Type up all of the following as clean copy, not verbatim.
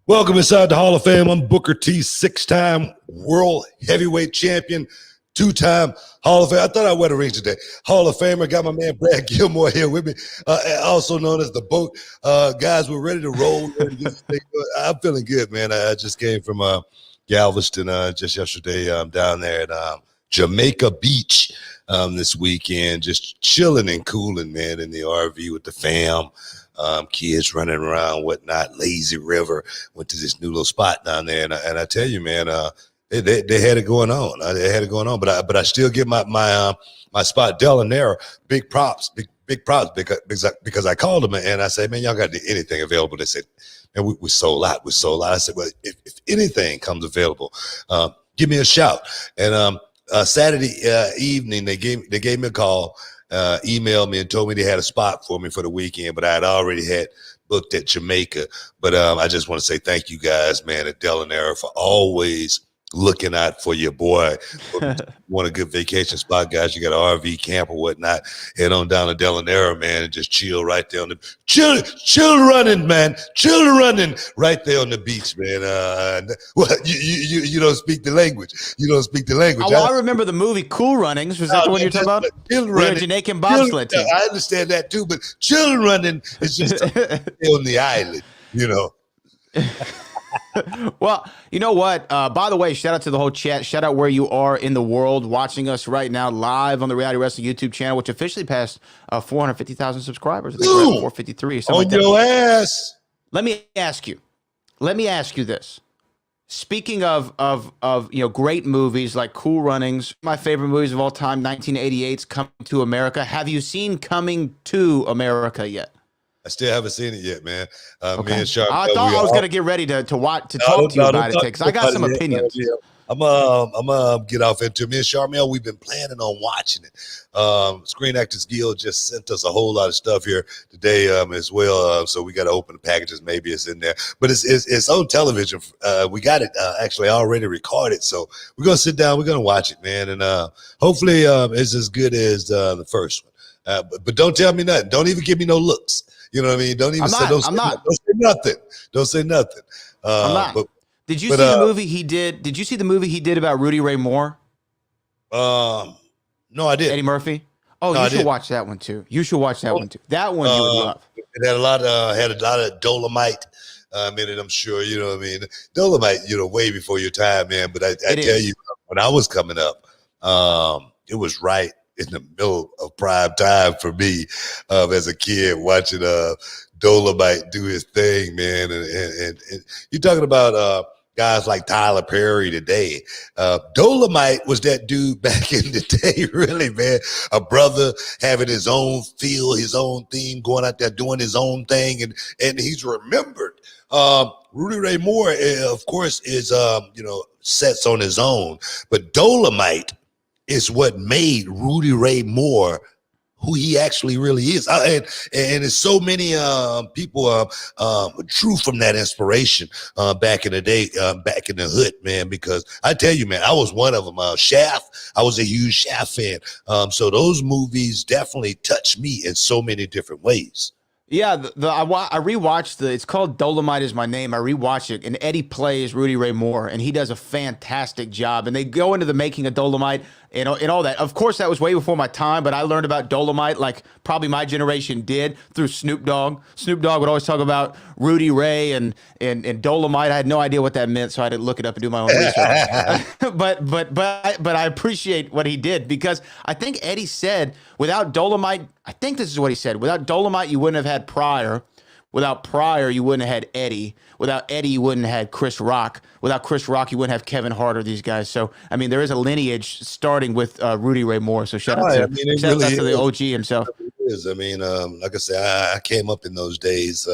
Welcome inside the Hall of Fame. I'm Booker T, 6-time world heavyweight champion, 2-time Hall of Fame. I thought I wear the ring today. Hall of Famer. Got my man Brad Gilmore here with me, also known as the Boat. Guys, we're ready to roll. I'm feeling good, man. I just came from Galveston just yesterday. Down there at Jamaica Beach this weekend, just chilling and cooling, man, in the RV with the fam. Kids running around, whatnot, lazy river. Went to this new little spot down there, and I tell you, man, they had it going on. They had it going on, but I still give my spot Delanera big props, big props because I called them and I said, man, y'all got anything available? They said, man, we sold out. We sold out. I said, well, if anything comes available, give me a shout. And Saturday evening, they gave me a call. Emailed me and told me they had a spot for me for the weekend, but I had already had booked at Jamaica. But I just want to say thank you guys, man, at Delanera for always looking out for your boy. Want a good vacation spot, guys? You got an RV camp or whatnot? Head on down to Delanera, man, and just chill right there on the chill running, man, chill running right there on the beach, man. Well, you don't speak the language. You don't speak the language. Oh, I remember the movie Cool Runnings. Was that the one you're talking about? Chill running. We're a Jamaican bobsled team. I understand that too, but chill running is just on the island, you know. Well, you know what? By the way, shout out to the whole chat. Shout out where you are in the world watching us right now live on the Reality Wrestling YouTube channel, which officially passed 450,000 subscribers. I think we're at 453 or something on like your that. ass. Let me ask you this. Speaking of great movies like Cool Runnings, my favorite movies of all time, 1988's Coming to America. Have you seen Coming to America yet? I still haven't seen it yet, man. Okay. Me and Sharp. I thought I was gonna get ready to talk to you about it because I got some opinions. I'm gonna get off into it. Me and Charmel, we've been planning on watching it. Screen Actors Guild just sent us a whole lot of stuff here today as well. So we got to open the packages. Maybe it's in there, but it's on television. We got it actually already recorded. So we're gonna sit down. We're gonna watch it, man, and hopefully it's as good as the first one. But don't tell me nothing. Don't even give me no looks. You know what I mean? Don't even say nothing. Don't say nothing. I'm not. Did you see the movie he did? Did you see the movie he did about Rudy Ray Moore? No, I didn't. Eddie Murphy. Oh, no, you should watch that one too. You should watch that one too. That one you would love. It had a lot of Dolomite in it, I'm sure. You know what I mean? Dolomite, way before your time, man. But I tell you, when I was coming up, it was right in the middle of prime time for me as a kid watching Dolomite do his thing, man. And you're talking about guys like Tyler Perry today. Dolomite was that dude back in the day, really, man. A brother having his own feel, his own theme, going out there doing his own thing, and he's remembered. Rudy Ray Moore, of course, is sets on his own, but Dolomite is what made Rudy Ray Moore who he actually really is. And there's so many people drew from that inspiration back in the day, back in the hood, man, because I tell you, man, I was one of them. Shaft, I was a huge Shaft fan. So those movies definitely touched me in so many different ways. Yeah, I rewatched it's called Dolomite Is My Name. I rewatched it, and Eddie plays Rudy Ray Moore, and he does a fantastic job. And they go into the making of Dolomite and all that. Of course, that was way before my time, but I learned about Dolomite like probably my generation did through Snoop Dogg. Snoop Dogg would always talk about Rudy Ray and Dolomite. I had no idea what that meant, so I had to look it up and do my own research. but I appreciate what he did because I think Eddie said without Dolomite, I think this is what he said, without Dolomite, you wouldn't have had Pryor. Without Pryor, you wouldn't have had Eddie. Without Eddie, you wouldn't have had Chris Rock. Without Chris Rock, you wouldn't have Kevin Hart or these guys. So, I mean, there is a lineage starting with Rudy Ray Moore. So shout out to the OG himself. It is. I mean, like I said, I came up in those days.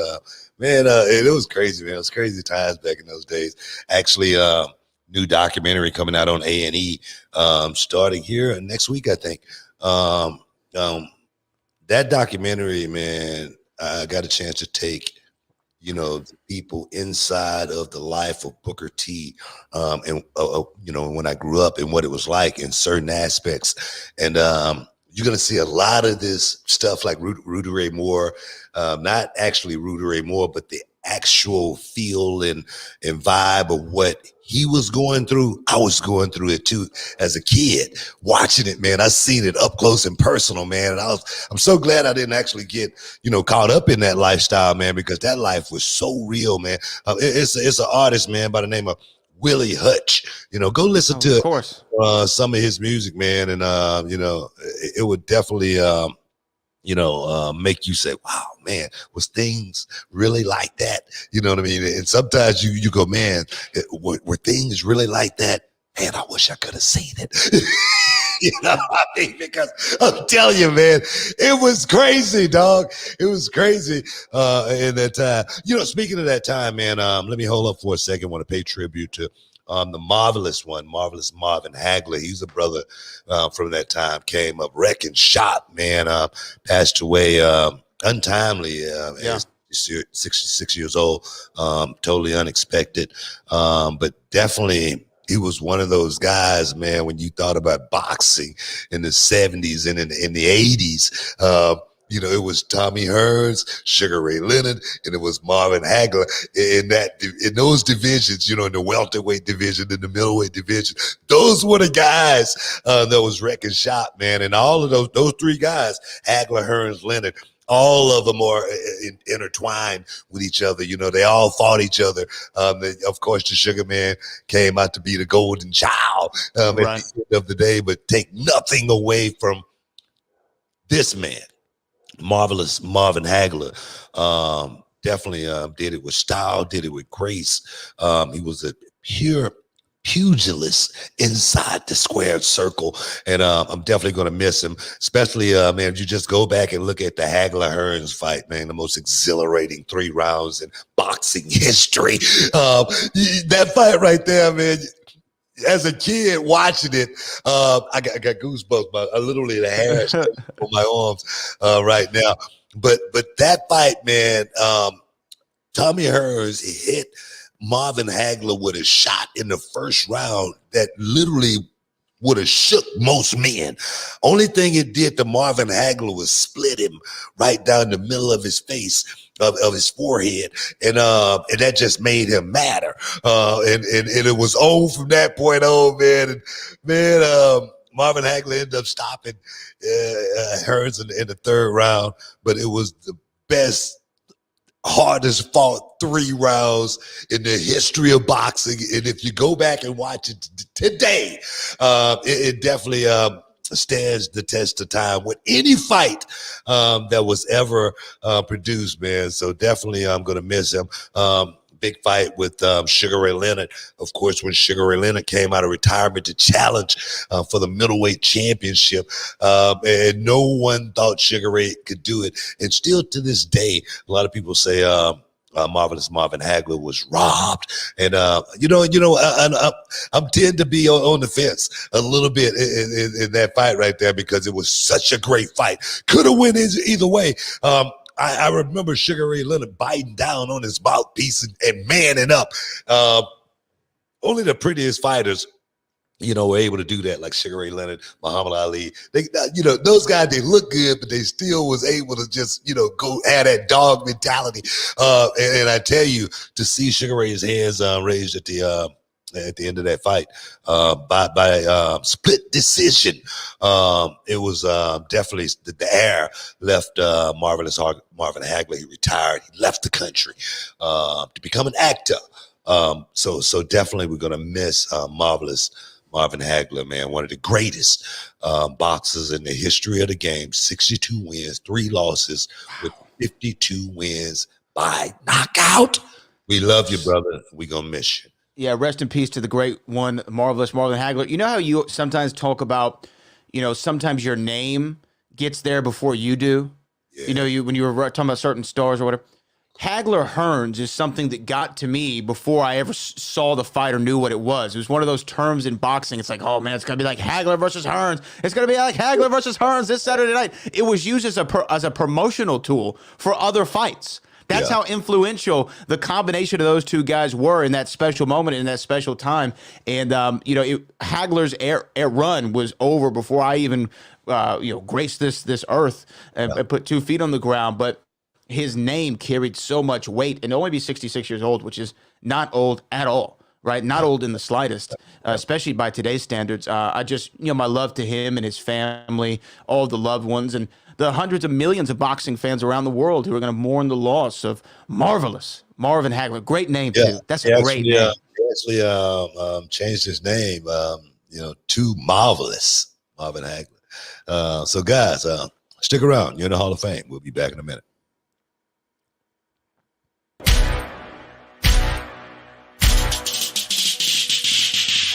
Man, it was crazy, man. It was crazy times back in those days. Actually, new documentary coming out on A&E starting here next week, I think. That documentary, man, I got a chance to take, the people inside of the life of Booker T, and when I grew up and what it was like in certain aspects. And you're going to see a lot of this stuff like Rudy Ray Moore, not actually Rudy Ray Moore, but the actual feel and vibe of what he was going through, I was going through it too as a kid, watching it, man. I seen it up close and personal, man. And I'm so glad I didn't actually get, caught up in that lifestyle, man, because that life was so real, man. It's an artist, man, by the name of Willie Hutch. Go listen Of to course. some of his music, man. And, it would definitely, make you say, wow, man, was things really like that? You know what I mean? And sometimes you go, man, were things really like that? Man, I wish I could have seen it. Because I'm telling you, man, it was crazy, dog. It was crazy in that time. Speaking of that time, man, let me hold up for a second. I want to pay tribute to the marvelous Marvin Hagler. He's a brother from that time, came up wrecking shop, man, passed away untimely at 66 years old, totally unexpected. But definitely he was one of those guys, man, when you thought about boxing in the 70s and in the 80s, it was Tommy Hearns, Sugar Ray Leonard, and it was Marvin Hagler in those divisions, in the welterweight division, in the middleweight division. Those were the guys that was wrecking shop, man. And all of those three guys, Hagler, Hearns, Leonard, all of them are intertwined with each other. They all fought each other. Of course, the Sugar Man came out to be the golden child at the end of the day, but take nothing away from this man. Marvelous Marvin Hagler. Definitely did it with style, did it with grace. He was a pure pugilist inside the squared circle, and I'm definitely going to miss him, especially man, if you just go back and look at the Hagler Hearns fight, man, the most exhilarating 3 rounds in boxing history. That fight right there, man, as a kid watching it, I got goosebumps. Literally the hair on my arms right now. But that fight, man, Tommy Hearns hit Marvin Hagler with a shot in the first round that literally would have shook most men. Only thing it did to Marvin Hagler was split him right down the middle of his face, of his forehead, and that just made him madder. And it was on from that point on, man. And man, Marvin Hagler ended up stopping Hearns in the 3rd round, but it was the best, hardest fought 3 rounds in the history of boxing. And if you go back and watch it today, it definitely stands the test of time with any fight that was ever produced, man. So definitely I'm going to miss him. Big fight with Sugar Ray Leonard. Of course, when Sugar Ray Leonard came out of retirement to challenge for the middleweight championship, and no one thought Sugar Ray could do it. And still to this day, a lot of people say Marvelous Marvin Hagler was robbed. And, I'm tend to be on the fence a little bit in that fight right there, because it was such a great fight. Could have went either way. I remember Sugar Ray Leonard biting down on his mouthpiece and manning up. Only the prettiest fighters, were able to do that, like Sugar Ray Leonard, Muhammad Ali. They, those guys, they look good, but they still was able to just, go have that dog mentality. And I tell you, to see Sugar Ray's hands raised at the end of that fight by split decision, it was definitely the air left Marvin Hagler. He retired. He left the country to become an actor. So definitely we're gonna miss marvelous Marvin Hagler, man, one of the greatest boxers in the history of the game. 62 wins, 3 losses, with 52 wins by knockout. We love you, brother. We're gonna miss you. Yeah, rest in peace to the great one, marvelous Marvin Hagler. You know how you sometimes talk about, sometimes your name gets there before you do? Yeah. When you were talking about certain stars or whatever. Hagler Hearns is something that got to me before I ever saw the fight or knew what it was. It was one of those terms in boxing. It's like, oh man, it's gonna be like Hagler versus Hearns. It's gonna be like Hagler versus Hearns this Saturday night. It was used as a promotional tool for other fights. That's how influential the combination of those two guys were in that special moment, in that special time. And Hagler's air run was over before I even graced this earth and put 2 feet on the ground. But his name carried so much weight, and to only be 66 years old, which is not old at all, right? Not old in the slightest, especially by today's standards. I just, my love to him and his family, all the loved ones, and the hundreds of millions of boxing fans around the world who are going to mourn the loss of marvelous Marvin Hagler. Great name, too. That's a great name. He actually changed his name, to Marvelous Marvin Hagler. So, guys, stick around. You're in the Hall of Fame. We'll be back in a minute.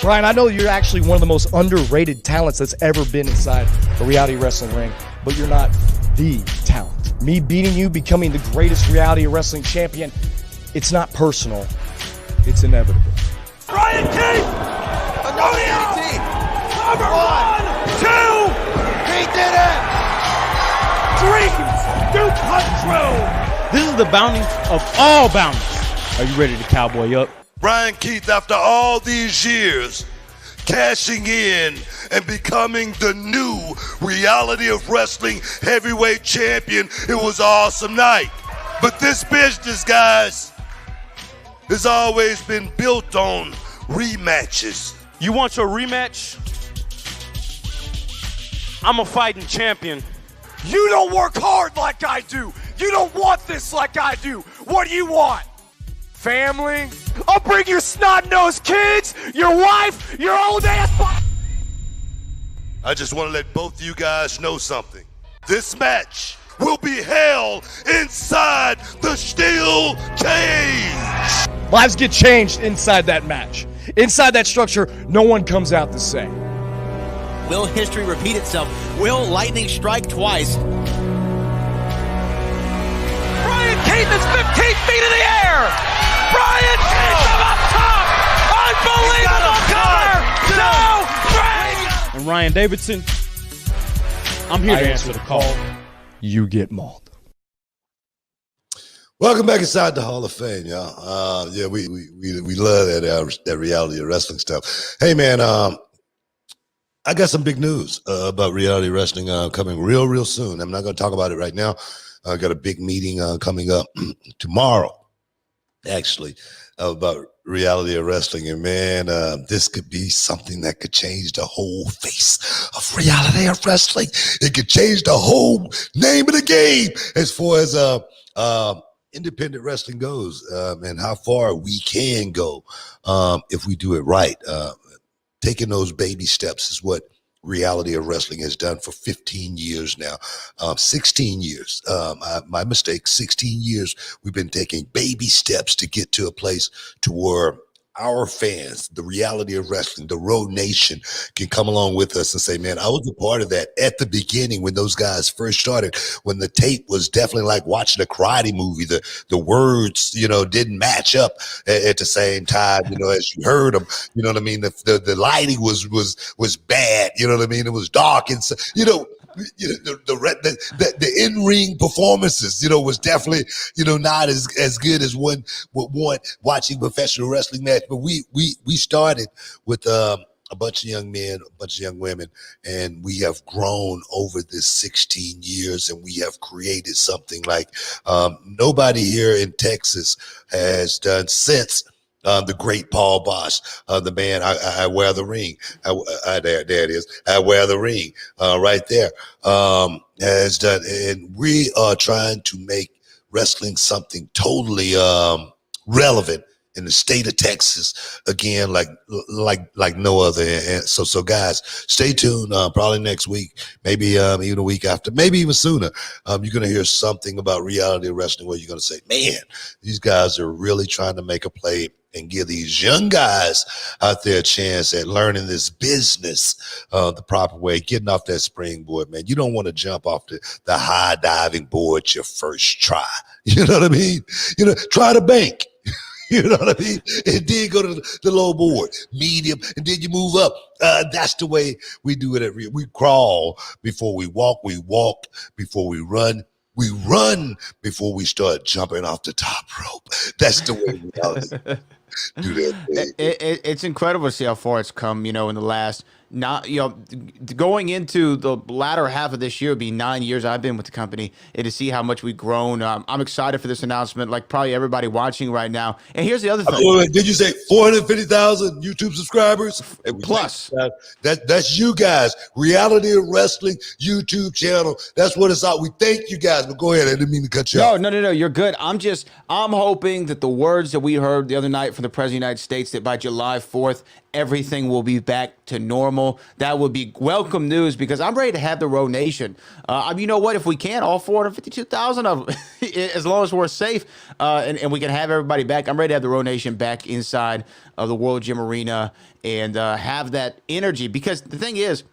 Ryan, I know you're actually one of the most underrated talents that's ever been inside a reality wrestling ring, but you're not the talent. Me beating you, becoming the greatest reality wrestling champion, it's not personal, it's inevitable. Ryan King! Another 18! Number 1, 2! He did it! Dreams do come true! This is the bounty of all bounties. Are you ready to cowboy up? Brian Keith, after all these years, cashing in and becoming the new reality of wrestling heavyweight champion. It was an awesome night. But this business, guys, has always been built on rematches. You want your rematch? I'm a fighting champion. You don't work hard like I do. You don't want this like I do. What do you want? Family? I'll bring your snot-nosed kids, your wife, your old ass. I just want to let both of you guys know something. This match will be held inside the steel cage. Lives get changed inside that match. Inside that structure, no one comes out the same. Will history repeat itself? Will lightning strike twice? Brian Keith is 15 feet in the air. Brian Keith from up top. Unbelievable cover. No break. And Ryan Davidson, I'm here to answer the call. You get mauled. Welcome back inside the Hall of Fame, y'all. We love that reality of wrestling stuff. Hey, man, I got some big news about reality wrestling coming real soon. I'm not going to talk about it right now. I got a big meeting coming up tomorrow, actually, about reality of wrestling. And man, this could be something that could change the whole face of reality of wrestling. It could change the whole name of the game as far as independent wrestling goes, and how far we can go if we do it right. Taking those baby steps is what reality of wrestling has done for 15 years now. 16 years, my mistake, 16 years we've been taking baby steps to get to a place to where our fans, the reality of wrestling, the Road Nation, can come along with us and say, man, I was a part of that at the beginning when those guys first started, when the tape was definitely like watching a karate movie. The words, didn't match up at the same time, as you heard them. You know what I mean? The lighting was bad. You know what I mean? It was dark. And so, the in-ring performances, was definitely, not as good as one would want watching professional wrestling match. But we started with a bunch of young men, a bunch of young women, and we have grown over this 16 years, and we have created something like nobody here in Texas has done since. The great Paul Bosch, the man, I wear the ring. There it is. I wear the ring right there. Has done, and we are trying to make wrestling something totally relevant in the state of Texas again, like no other. And so guys, stay tuned. Probably next week, maybe even a week after, maybe even sooner. You're gonna hear something about reality wrestling where you're gonna say, man, these guys are really trying to make a play and give these young guys out there a chance at learning this business the proper way, getting off that springboard, man. You don't want to jump off the high diving board your first try. You know what I mean? Try the bank. You know what I mean? And then go to the low board, medium, and then you move up. That's the way we do it. We crawl before we walk. We walk before we run. We run before we start jumping off the top rope. That's the way we do that. It's incredible to see how far it's come, in the last not, going into the latter half of this year, would be 9 years I've been with the company, and to see how much we've grown. I'm excited for this announcement, like probably everybody watching right now. And here's the other thing. Wait, did you say 450,000 YouTube subscribers? Plus. That's you guys. Reality Wrestling YouTube channel. That's what it's out. We thank you guys. But go ahead. I didn't mean to cut you off. No. You're good. I'm hoping that the words that we heard the other night from the President of the United States, that by July 4th, everything will be back to normal. That would be welcome news, because I'm ready to have the Row Nation. You know what? If we can, all 452,000 of them, as long as we're safe and we can have everybody back, I'm ready to have the Row Nation back inside of the World Gym Arena and have that energy. Because the thing is,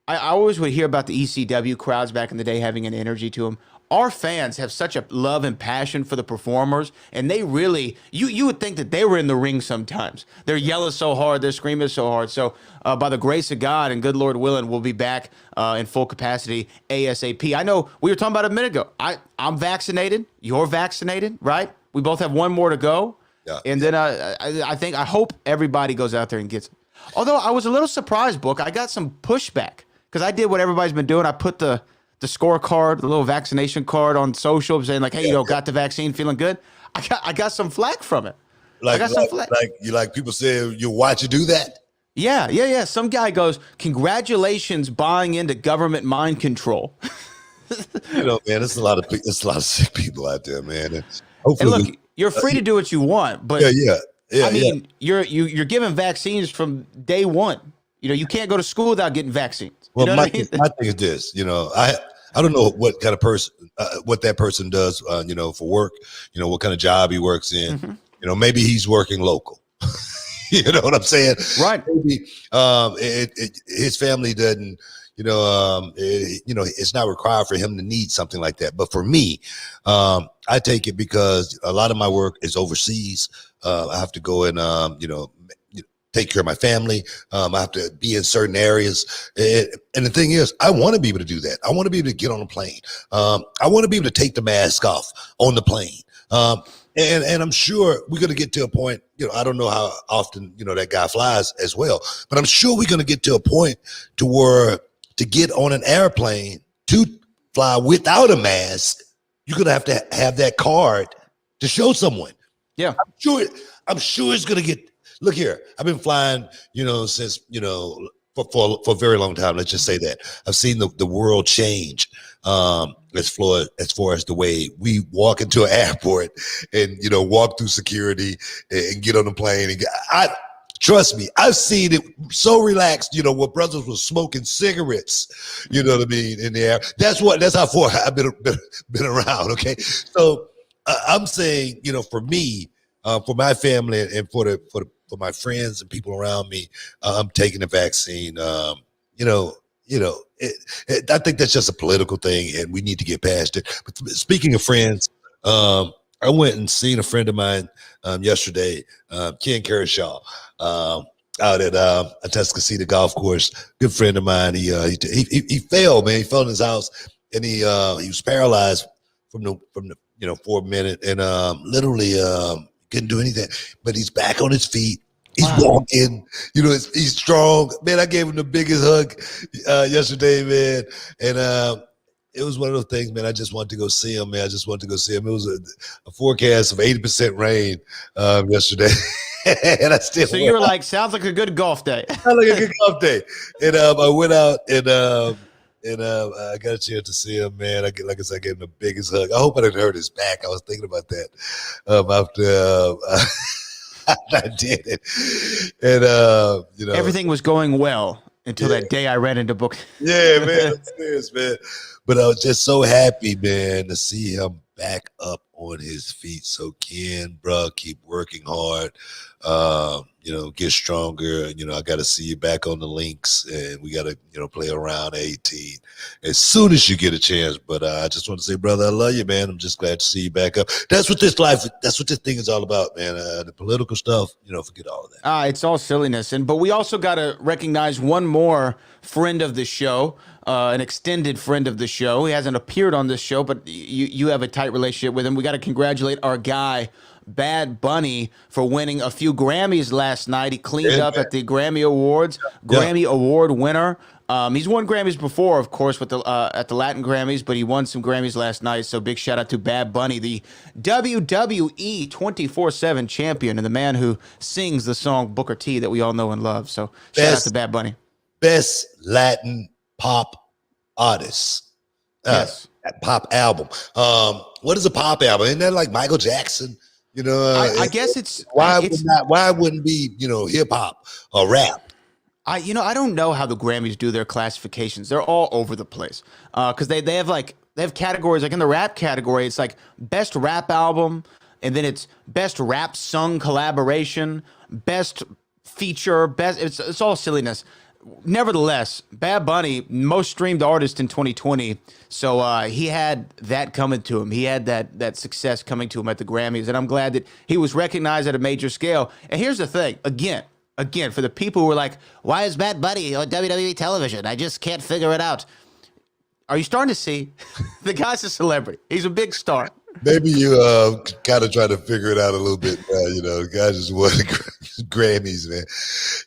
I always would hear about the ECW crowds back in the day having an energy to them. Our fans have such a love and passion for the performers, and they really, you would think that they were in the ring sometimes. They're yelling so hard, they're screaming so hard. So by the grace of God and good Lord willing, we'll be back in full capacity ASAP. I know we were talking about a minute ago. I'm vaccinated. You're vaccinated, right? We both have one more to go. Yeah. And then I hope everybody goes out there and gets it. Although I was a little surprised, Book. I got some pushback because I did what everybody's been doing. I put the scorecard, the little vaccination card on social, saying like, "Hey, got the vaccine, feeling good." I got some flack from it. Like people say, you watch you do that. Yeah. Some guy goes, "Congratulations, buying into government mind control." Man, there's a lot of sick people out there, man. And hopefully, and look, you're free to do what you want, but yeah. I mean, you're given vaccines from day one. You can't go to school without getting vaccines. Well, my thing is this. I don't know what kind of person, what that person does, for work. What kind of job he works in. Mm-hmm. Maybe he's working local. You know what I'm saying? Right. Maybe his family doesn't. It's not required for him to need something like that. But for me, I take it because a lot of my work is overseas. I have to go and take care of my family. I have to be in certain areas. And the thing is, I want to be able to do that. I want to be able to get on a plane. I want to be able to take the mask off on the plane. And I'm sure we're going to get to a point, I don't know how often, that guy flies as well, but I'm sure we're going to get to a point to where to get on an airplane to fly without a mask, you're going to have that card to show someone. Yeah. I'm sure it's going to get. Look here, I've been flying, since, for a very long time. Let's just say that I've seen the world change as far as the way we walk into an airport and, walk through security and get on the plane. And trust me, I've seen it so relaxed, where brothers were smoking cigarettes, you know what I mean, in the air. That's how far I've been around. Okay. So I'm saying, for me, for my family and for my friends and people around me, I'm taking the vaccine. I think that's just a political thing, and we need to get past it. But speaking of friends, I went and seen a friend of mine yesterday, Ken Kershaw, out at Atascocita Golf Course. Good friend of mine. He fell, man. He fell in his house, and he was paralyzed from the for a minute, and literally couldn't do anything, but he's back on his feet. He's walking, he's strong. Man, I gave him the biggest hug yesterday, man. And it was one of those things, man. I just wanted to go see him, man. It was a forecast of 80% rain yesterday. And I still. So you were like, sounds like a good golf day. Sounds like a good golf day. And I went out and I got a chance to see him, man. Like I said, I gave him the biggest hug. I hope I didn't hurt his back. I was thinking about that after I did it. And everything was going well until that day I ran into book. Yeah, man. Serious, man. But I was just so happy, man, to see him back up on his feet. So Ken, bro, keep working hard. Get stronger. I got to see you back on the links, and we got to, play around 18 as soon as you get a chance. But I just want to say, brother, I love you, man. I'm just glad to see you back up. That's what this thing is all about, man. The political stuff, forget all of that. It's all silliness. But we also got to recognize one more friend of the show, an extended friend of the show. He hasn't appeared on this show, but you have a tight relationship with him. We got to congratulate our guy, Bad Bunny for winning a few Grammys last night. He cleaned Yeah, up man. at the Grammy Awards, Grammy Award winner. He's won Grammys before, of course, with the at the Latin Grammys, but he won some Grammys last night. So big shout out to Bad Bunny, the WWE 24/7 champion, and the man who sings the song Booker T that we all know and love. So shout out to Bad Bunny. Best Latin pop artist. Yes. Pop album. What is a pop album? Isn't that like Michael Jackson? You know, I guess it's why it's, why wouldn't be, you know, hip hop or rap? I don't know how the Grammys do their classifications. They're all over the place. Because they have categories, like in the rap category, it's like best rap album, and then it's best rap sung collaboration, best feature, best it's all silliness. Nevertheless, Bad Bunny, most streamed artist in 2020. So he had that coming to him. He had that success coming to him at the Grammys. And I'm glad that he was recognized at a major scale. And here's the thing, again, for the people who were like, why is Bad Bunny on WWE television? I just can't figure it out. Are you starting to see? The guy's a celebrity. He's a big star. Maybe you kind of try to figure it out a little bit. You know, the guy just won Grammys, man.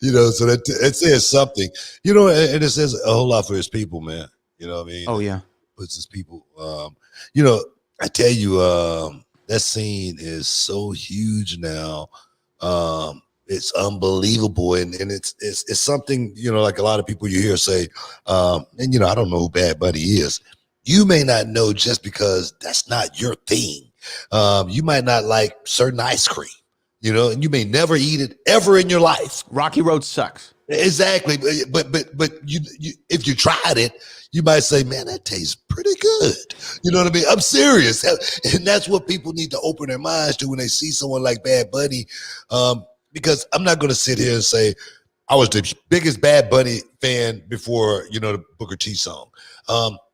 You know, so that it says something. You know, and it says a whole lot for his people, man. You know what I mean? Oh yeah, puts his people. You know, I tell you, that scene is so huge now. It's unbelievable, and it's something, you know, like a lot of people you hear say, and you know, I don't know who Bad Bunny is. You may not know just because that's not your thing. You might not like certain ice cream, you know, and you may never eat it ever in your life. Rocky Road sucks. Exactly, but you if you tried it, you might say, man, that tastes pretty good. You know what I mean? I'm serious, and that's what people need to open their minds to when they see someone like Bad Bunny. Because I'm not going to sit here and say I was the biggest Bad Bunny fan before, you know, the Booker T song.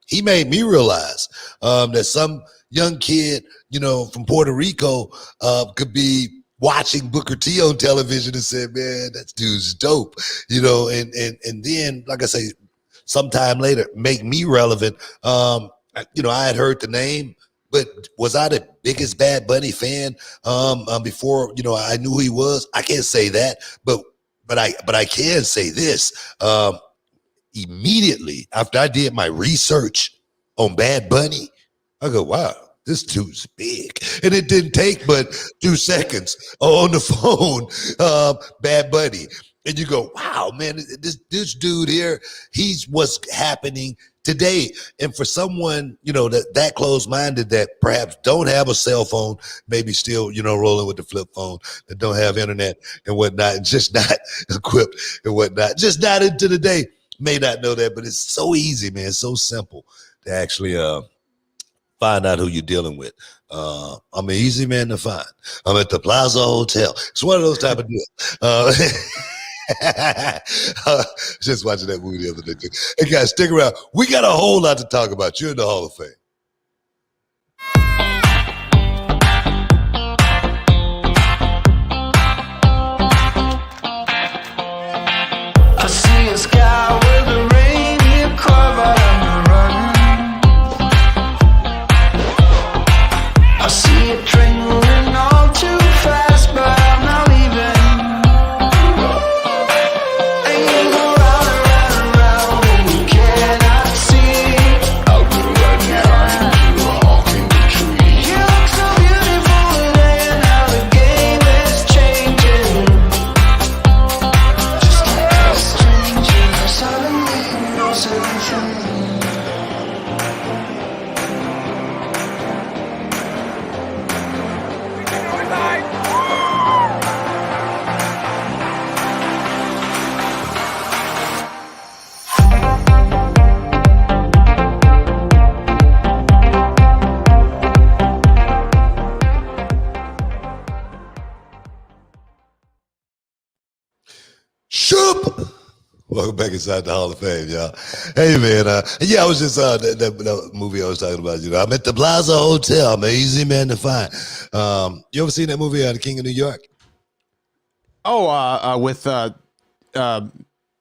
He made me realize that some young kid, you know, from Puerto Rico could be watching Booker T on television and say, man, that dude's dope, you know, and then, like I say, sometime later, make me relevant. You know, I had heard the name, but was I the biggest Bad Bunny fan before, you know, I knew who he was? I can't say that, but I can say this. Immediately after I did my research on Bad Bunny, I go, wow, this dude's big. And it didn't take but 2 seconds on the phone, Bad Bunny. And you go, wow, man, this dude here, he's what's happening today. And for someone, you know, that close-minded, that perhaps don't have a cell phone, maybe still, you know, rolling with the flip phone, that don't have internet and whatnot, and just not equipped and whatnot, just not into the day, may not know that, but it's so easy, man. It's so simple to actually find out who you're dealing with. I'm an easy man to find. I'm at the Plaza Hotel. It's one of those type of deals. Just watching that movie the other day too. Hey guys, stick around. We got a whole lot to talk about. You're in the Hall of Fame. I see a sky with a reindeer covered and running. I see a train moving all too fast, but I'm not leaving. And you go round and round and round, and you cannot see. I'll go right behind you, walking the tree. You look so beautiful today, and how the game is changing. Just like a stranger, suddenly knows everything. Shoop! Welcome back inside the Hall of Fame, y'all. Hey, man. Yeah, I was just that movie I was talking about. You know, I'm at the Plaza Hotel. I'm an easy man to find. You ever seen that movie, The King of New York? Oh, with no,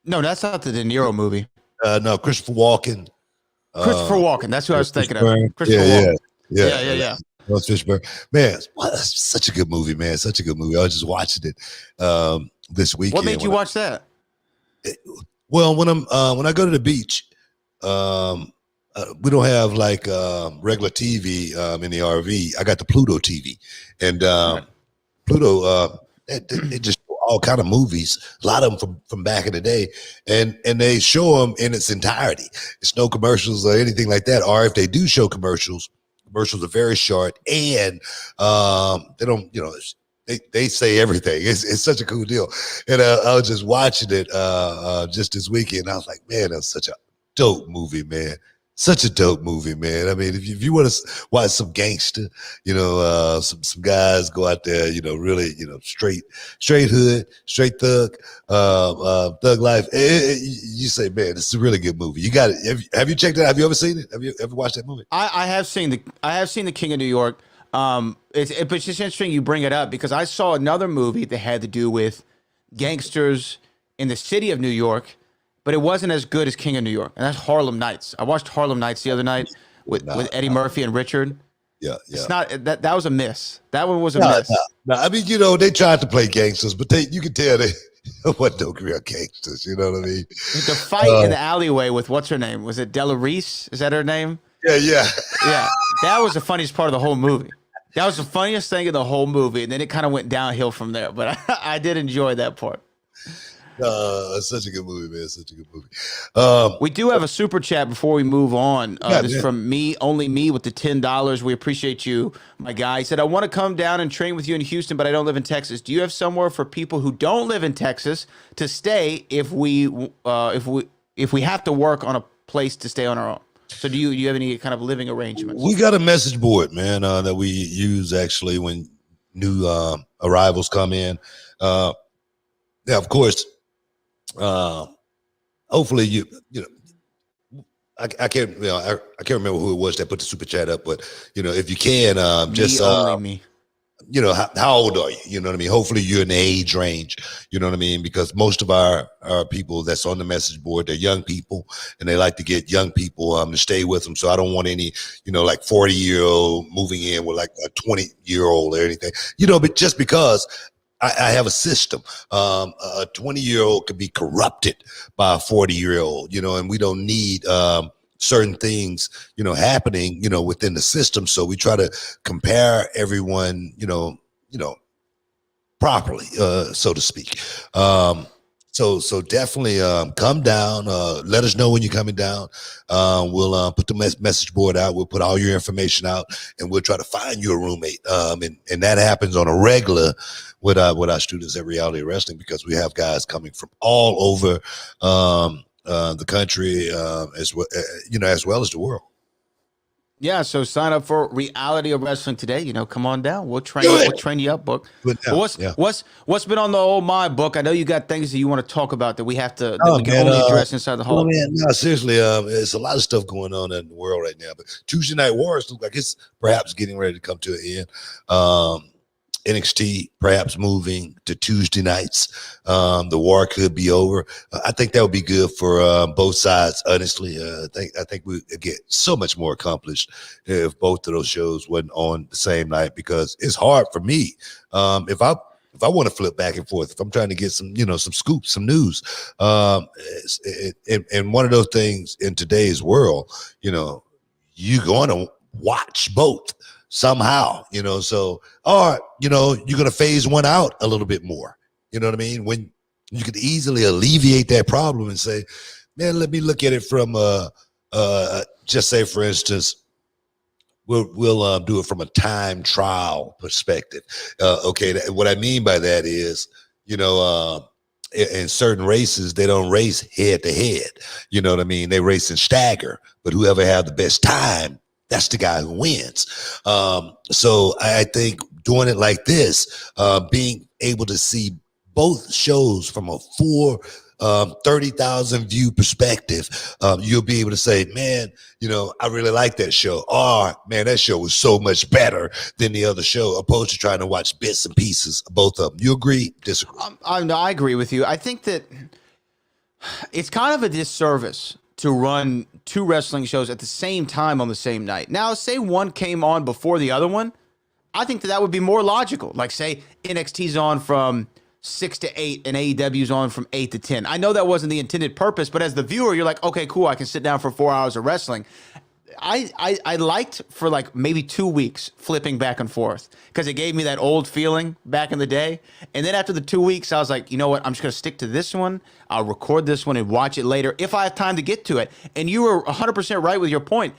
that's not the De Niro movie. No, Christopher Walken. Christopher Walken. That's who I was thinking of. Yeah, Christopher yeah, Walken. yeah, Yeah. Lawrence Fishburne. Man, wow, that's such a good movie, man. Such a good movie. I was just watching it this weekend. What made you watch that? Well, when I go to the beach, we don't have like regular TV in the RV. I got the Pluto TV, and Pluto they just show all kind of movies. A lot of them from back in the day, and they show them in its entirety. It's no commercials or anything like that. Or if they do show commercials are very short, and they don't, they say everything. It's such a cool deal. And I was just watching it just this weekend. I was like, man, that's such a dope movie, man. Such a dope movie, man. I mean, if you want to watch some gangster, some guys go out there, really, straight hood, straight thug, thug life. You say, man, it's a really good movie. You got it. Have you checked it out? Have you ever seen it? Have you ever watched that movie? I have seen the King of New York. But it's just interesting you bring it up because I saw another movie that had to do with gangsters in the city of New York, but it wasn't as good as King of New York, and that's Harlem Nights. I watched Harlem Nights the other night with Eddie Murphy and Richard. Yeah. It's not that was a miss. That one was a miss. No. I mean, they tried to play gangsters, but you can tell they what no real gangsters. You know what I mean? The fight in the alleyway with what's her name? Was it Della Reese? Is that her name? Yeah. Yeah. That was the funniest part of the whole movie. That was the funniest thing in the whole movie, and then it kind of went downhill from there. But I did enjoy that part. It's such a good movie, man. Such a good movie. We do have a super chat before we move on. This is from only me with the $10. We appreciate you, my guy. He said, I want to come down and train with you in Houston, but I don't live in Texas. Do you have somewhere for people who don't live in Texas to stay if we have to work on a place to stay on our own? So do you have any kind of living arrangements? We got a message board, man, that we use actually when new arrivals come in. Yeah, of course. Hopefully I can't I can't remember who it was that put the super chat up, but if you can just only me. How old are you? You know what I mean? Hopefully you're in the age range, you know what I mean? Because most of our people that's on the message board, they're young people and they like to get young people to stay with them. So I don't want any, like 40-year-old moving in with like a 20-year-old or anything, but just because I have a system. A 20-year-old could be corrupted by a 40-year-old, and we don't need certain things, happening, within the system. So we try to compare everyone, properly, so to speak. So definitely come down. Let us know when you're coming down. We'll put the message board out. We'll put all your information out, and we'll try to find you a roommate. And that happens on a regular with our students at Reality Wrestling, because we have guys coming from all over the country, as well as the world. Yeah, so sign up for Reality of Wrestling today. Come on down. We'll train you up, Book. What's been on the old mind, Book? I know you got things that you want to talk about that we have to we can only address inside the hall. Oh man, no, seriously, there's a lot of stuff going on in the world right now. But Tuesday Night Wars look like it's perhaps getting ready to come to an end. NXT perhaps moving to Tuesday nights. The war could be over. I think that would be good for both sides. Honestly, I think we get so much more accomplished if both of those shows wasn't on the same night, because it's hard for me. If I want to flip back and forth, if I'm trying to get some, some scoops, some news, and one of those things in today's world, you're going to watch both somehow, so, or, you're going to phase one out a little bit more. You know what I mean? When you could easily alleviate that problem and say, man, let me look at it from, just say, for instance, we'll do it from a time trial perspective. Okay. What I mean by that is, in certain races, they don't race head to head. You know what I mean? They race in stagger, but whoever have the best time, that's the guy who wins. So I think doing it like this, being able to see both shows from a full 30,000 view perspective, you'll be able to say, man, I really like that show. Or, man, that show was so much better than the other show, opposed to trying to watch bits and pieces of both of them. You agree? Disagree? I agree with you. I think that it's kind of a disservice to run 2 wrestling shows at the same time on the same night. Now, say one came on before the other one, I think that would be more logical. Like, say NXT's on from 6 to 8 and AEW's on from 8 to 10. I know that wasn't the intended purpose, but as the viewer, you're like, okay, cool, I can sit down for 4 hours of wrestling. I liked for like maybe 2 weeks flipping back and forth because it gave me that old feeling back in the day. And then after the 2 weeks, I was like, you know what? I'm just going to stick to this one. I'll record this one and watch it later if I have time to get to it. And you were 100% right with your point.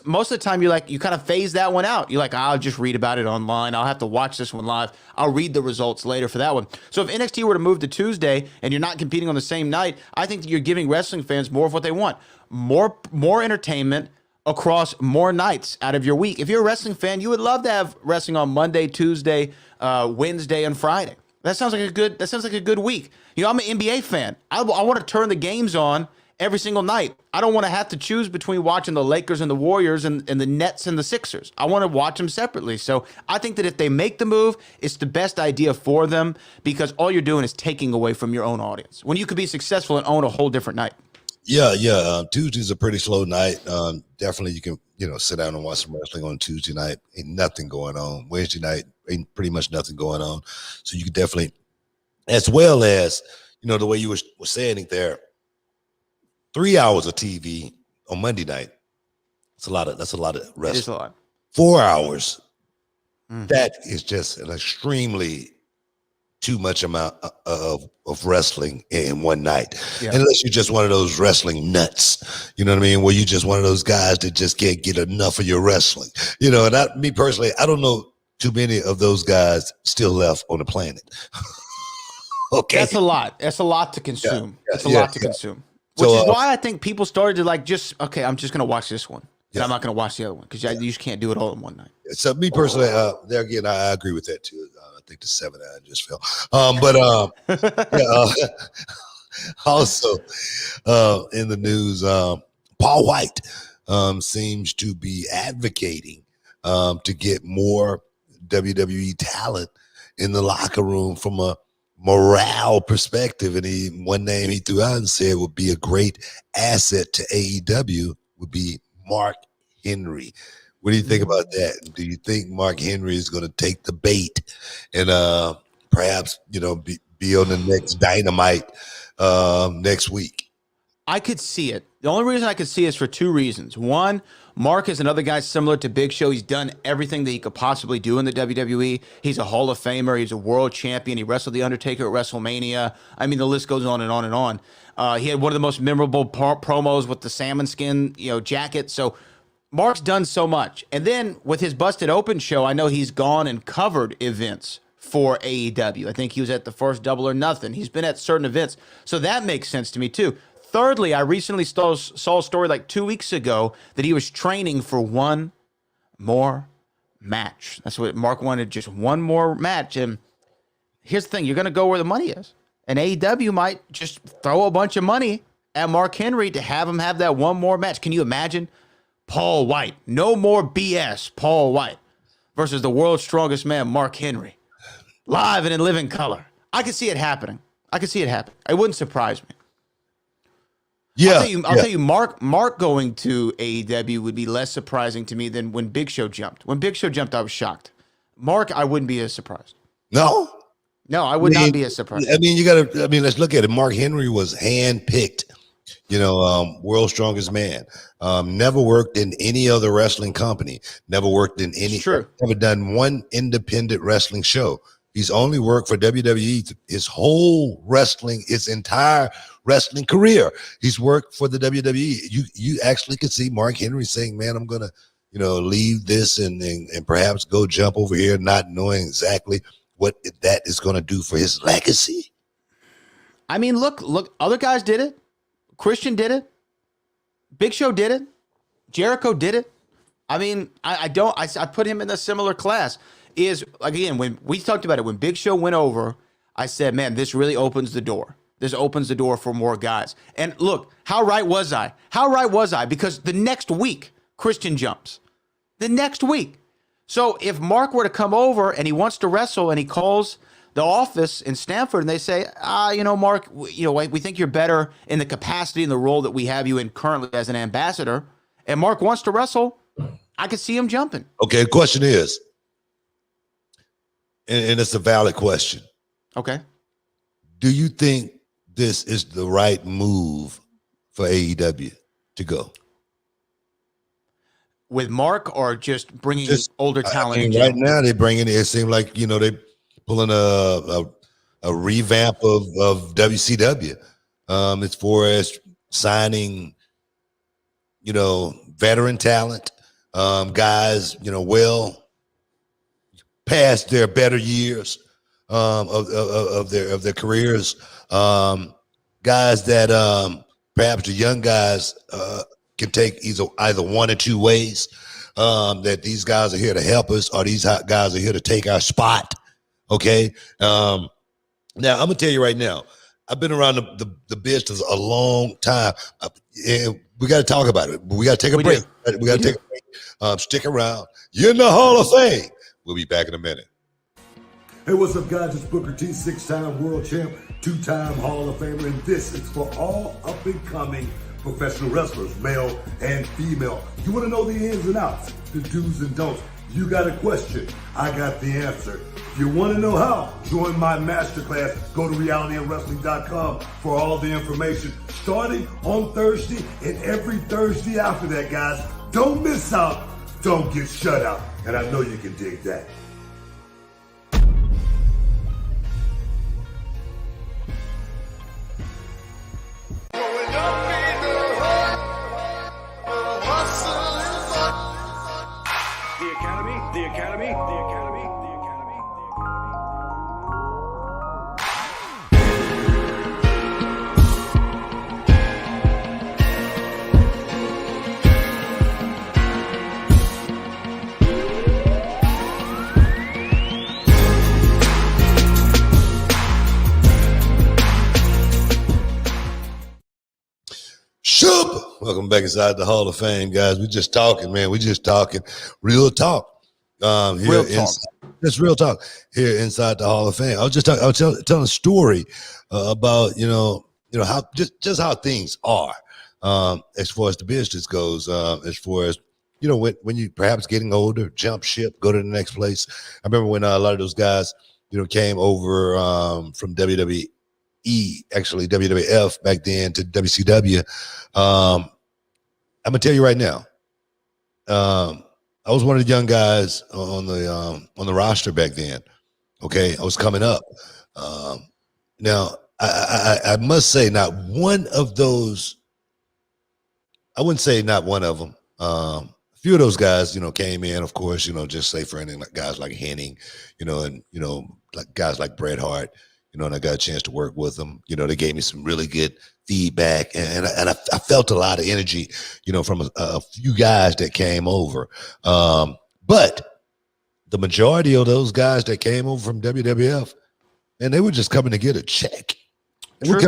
Most of the time, you kind of phase that one out. You're like, I'll just read about it online. I'll have to watch this one live. I'll read the results later for that one. So if NXT were to move to Tuesday and you're not competing on the same night, I think that you're giving wrestling fans more of what they want. More entertainment across more nights out of your week. If you're a wrestling fan, you would love to have wrestling on Monday, Tuesday, Wednesday, and Friday. That sounds like a good week. You know, I'm an NBA fan. I want to turn the games on every single night. I don't want to have to choose between watching the Lakers and the Warriors and the Nets and the Sixers. I want to watch them separately. So I think that if they make the move, it's the best idea for them because all you're doing is taking away from your own audience when you could be successful and own a whole different night. Yeah. Tuesday's a pretty slow night. Definitely you can, sit down and watch some wrestling on Tuesday night. Ain't nothing going on. Wednesday night, ain't pretty much nothing going on. So you could definitely, as well as, the way you were saying it there, 3 hours of TV on Monday night. That's a lot of wrestling. It is a lot. 4 hours. That is just an extremely too much amount of wrestling in one night. Yeah. Unless you're just one of those wrestling nuts, you know what I mean? Where you just one of those guys that just can't get enough of your wrestling, and me personally, I don't know too many of those guys still left on the planet. Okay. That's a lot. That's a lot to consume. That's a lot to consume. Which is why I think people started to I'm just going to watch this one. And I'm not going to watch the other one because you just can't do it all in one night. So me personally, there again, I agree with that too. I think the 7 I just fell. Also in the news, Paul White seems to be advocating to get more WWE talent in the locker room from a morale perspective. And one name he threw out and said would be a great asset to AEW would be Mark Henry. What do you think about that? Do you think Mark Henry is going to take the bait and perhaps be on the next Dynamite next week? I could see it. The only reason I could see it is for 2 reasons. One, Mark is another guy similar to Big Show. He's done everything that he could possibly do in the WWE. He's a Hall of Famer. He's a world champion. He wrestled The Undertaker at WrestleMania. I mean, the list goes on and on and on. He had one of the most memorable promos with the salmon skin, jacket. So Mark's done so much. And then with his Busted Open show, I know he's gone and covered events for AEW. I think he was at the first Double or Nothing. He's been at certain events. So that makes sense to me too. Thirdly, I recently saw a story like 2 weeks ago that he was training for one more match. That's what Mark wanted, just one more match. And here's the thing, you're going to go where the money is. And AEW might just throw a bunch of money at Mark Henry to have him have that one more match. Can you imagine? Paul White, no more BS, Paul White versus the world's strongest man, Mark Henry, live and in living color. I could see it happening. It wouldn't surprise me. Yeah, I'll tell you, Mark going to AEW would be less surprising to me than when Big Show jumped. When Big Show jumped, I was shocked. Mark, I wouldn't be as surprised. No, I would not be as surprised. Let's look at it. Mark Henry was handpicked, world's strongest man. Never worked in any other wrestling company. Never worked in any. Never done one independent wrestling show. He's only worked for WWE his entire wrestling career. He's worked for the WWE. You actually could see Mark Henry saying, man, I'm going to, leave this and perhaps go jump over here, not knowing exactly what that is going to do for his legacy. I mean, look, other guys did it. Christian did it. Big Show did it. Jericho did it. I mean, I put him in a similar class. Is, again, when we talked about it, when Big Show went over, I said, man, this really opens the door. This opens the door for more guys. And look, how right was I? Because the next week, Christian jumps. The next week. So if Mark were to come over and he wants to wrestle and he calls the office in Stanford and they say, Mark, we think you're better in the capacity and the role that we have you in currently as an ambassador, and Mark wants to wrestle, I could see him jumping. Okay, the question is, and it's a valid question. Okay. Do you think this is the right move for AEW to go? With Mark or just bringing older talent? I mean, right now they're bringing it seems like, they pulling a revamp of WCW as far as signing, veteran talent, guys, well past their better years of their careers, guys that perhaps the young guys can take either one or two ways. That these guys are here to help us, or these guys are here to take our spot. Okay. Now I'm gonna tell you right now, I've been around the business a long time. And we got to talk about it. We got to take a break. We got to take a break. Stick around. You're in the Hall of Fame. We'll be back in a minute. Hey, what's up, guys? It's Booker T, 6-time world champ, 2-time Hall of Famer, and this is for all up-and-coming professional wrestlers, male and female. You want to know the ins and outs, the do's and don'ts. You got a question, I got the answer. If you want to know how, join my masterclass. Go to realityofwrestling.com for all the information. Starting on Thursday and every Thursday after that, guys. Don't miss out. Don't get shut out. And I know you can dig that. The Academy. Welcome back inside the Hall of Fame, guys. We're just talking, man. We're just talking real talk. Real talk. It's real talk here inside the Hall of Fame. I was telling a story about how just how things are as far as the business goes. As far as when you perhaps getting older, jump ship, go to the next place. I remember when a lot of those guys came over from WWE. Actually WWF back then to WCW. I'm gonna tell you right now. I was one of the young guys on the roster back then. Okay, I was coming up. Now I must say, not one of those. I wouldn't say not one of them. A few of those guys, came in, of course, just say for anything, like guys like Henning, and like guys like Bret Hart. And I got a chance to work with them. They gave me some really good feedback, and I felt a lot of energy, from a few guys that came over. But the majority of those guys that came over from WWF, and they were just coming to get a check. They were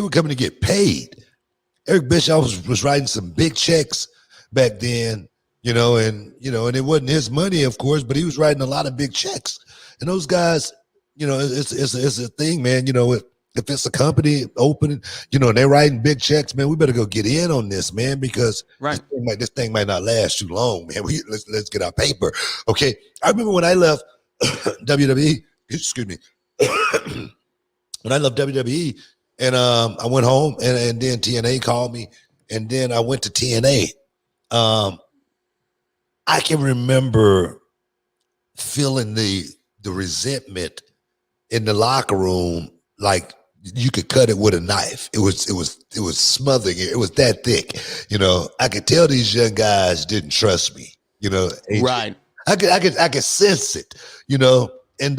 coming to get paid. Eric Bischoff was writing some big checks back then, and it wasn't his money, of course, but he was writing a lot of big checks. And those guys, it's a thing, man. If it's a company opening, and they're writing big checks, man, we better go get in on this, man, because this thing might not last too long, man. Let's get our paper, okay? I remember when I left WWE. Excuse me. When I left WWE, and I went home, and then TNA called me, and then I went to TNA. I can remember feeling the resentment in the locker room, like you could cut it with a knife. It was smothering. It was that thick. I could tell these young guys didn't trust me. Right. I could sense it. And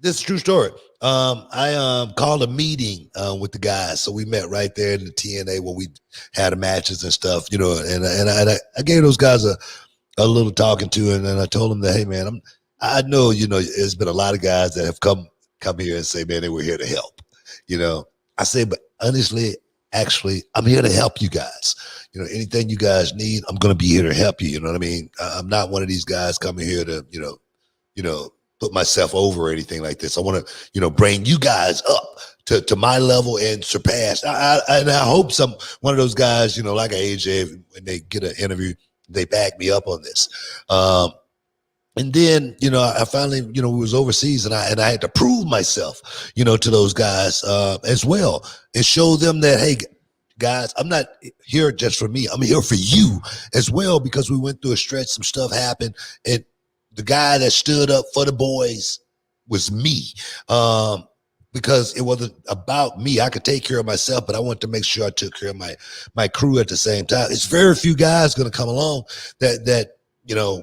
this is a true story. I called a meeting with the guys, so we met right there in the TNA where we had matches and stuff. And I gave those guys a little talking to, and then I told them that, hey, man, I know, there's been a lot of guys that have come here and say, man, they were here to help. I say, but honestly, actually, I'm here to help you guys. Anything you guys need, I'm going to be here to help you. You know what I mean? I'm not one of these guys coming here to, put myself over or anything like this. I want to, bring you guys up to my level and surpass. And I hope one of those guys, like AJ, when they get an interview, they back me up on this. And then, I finally, we was overseas and I had to prove myself, to those guys as well and show them that, hey, guys, I'm not here just for me. I'm here for you as well, because we went through a stretch, some stuff happened, and the guy that stood up for the boys was me. Because it wasn't about me. I could take care of myself, but I wanted to make sure I took care of my crew at the same time. It's very few guys going to come along that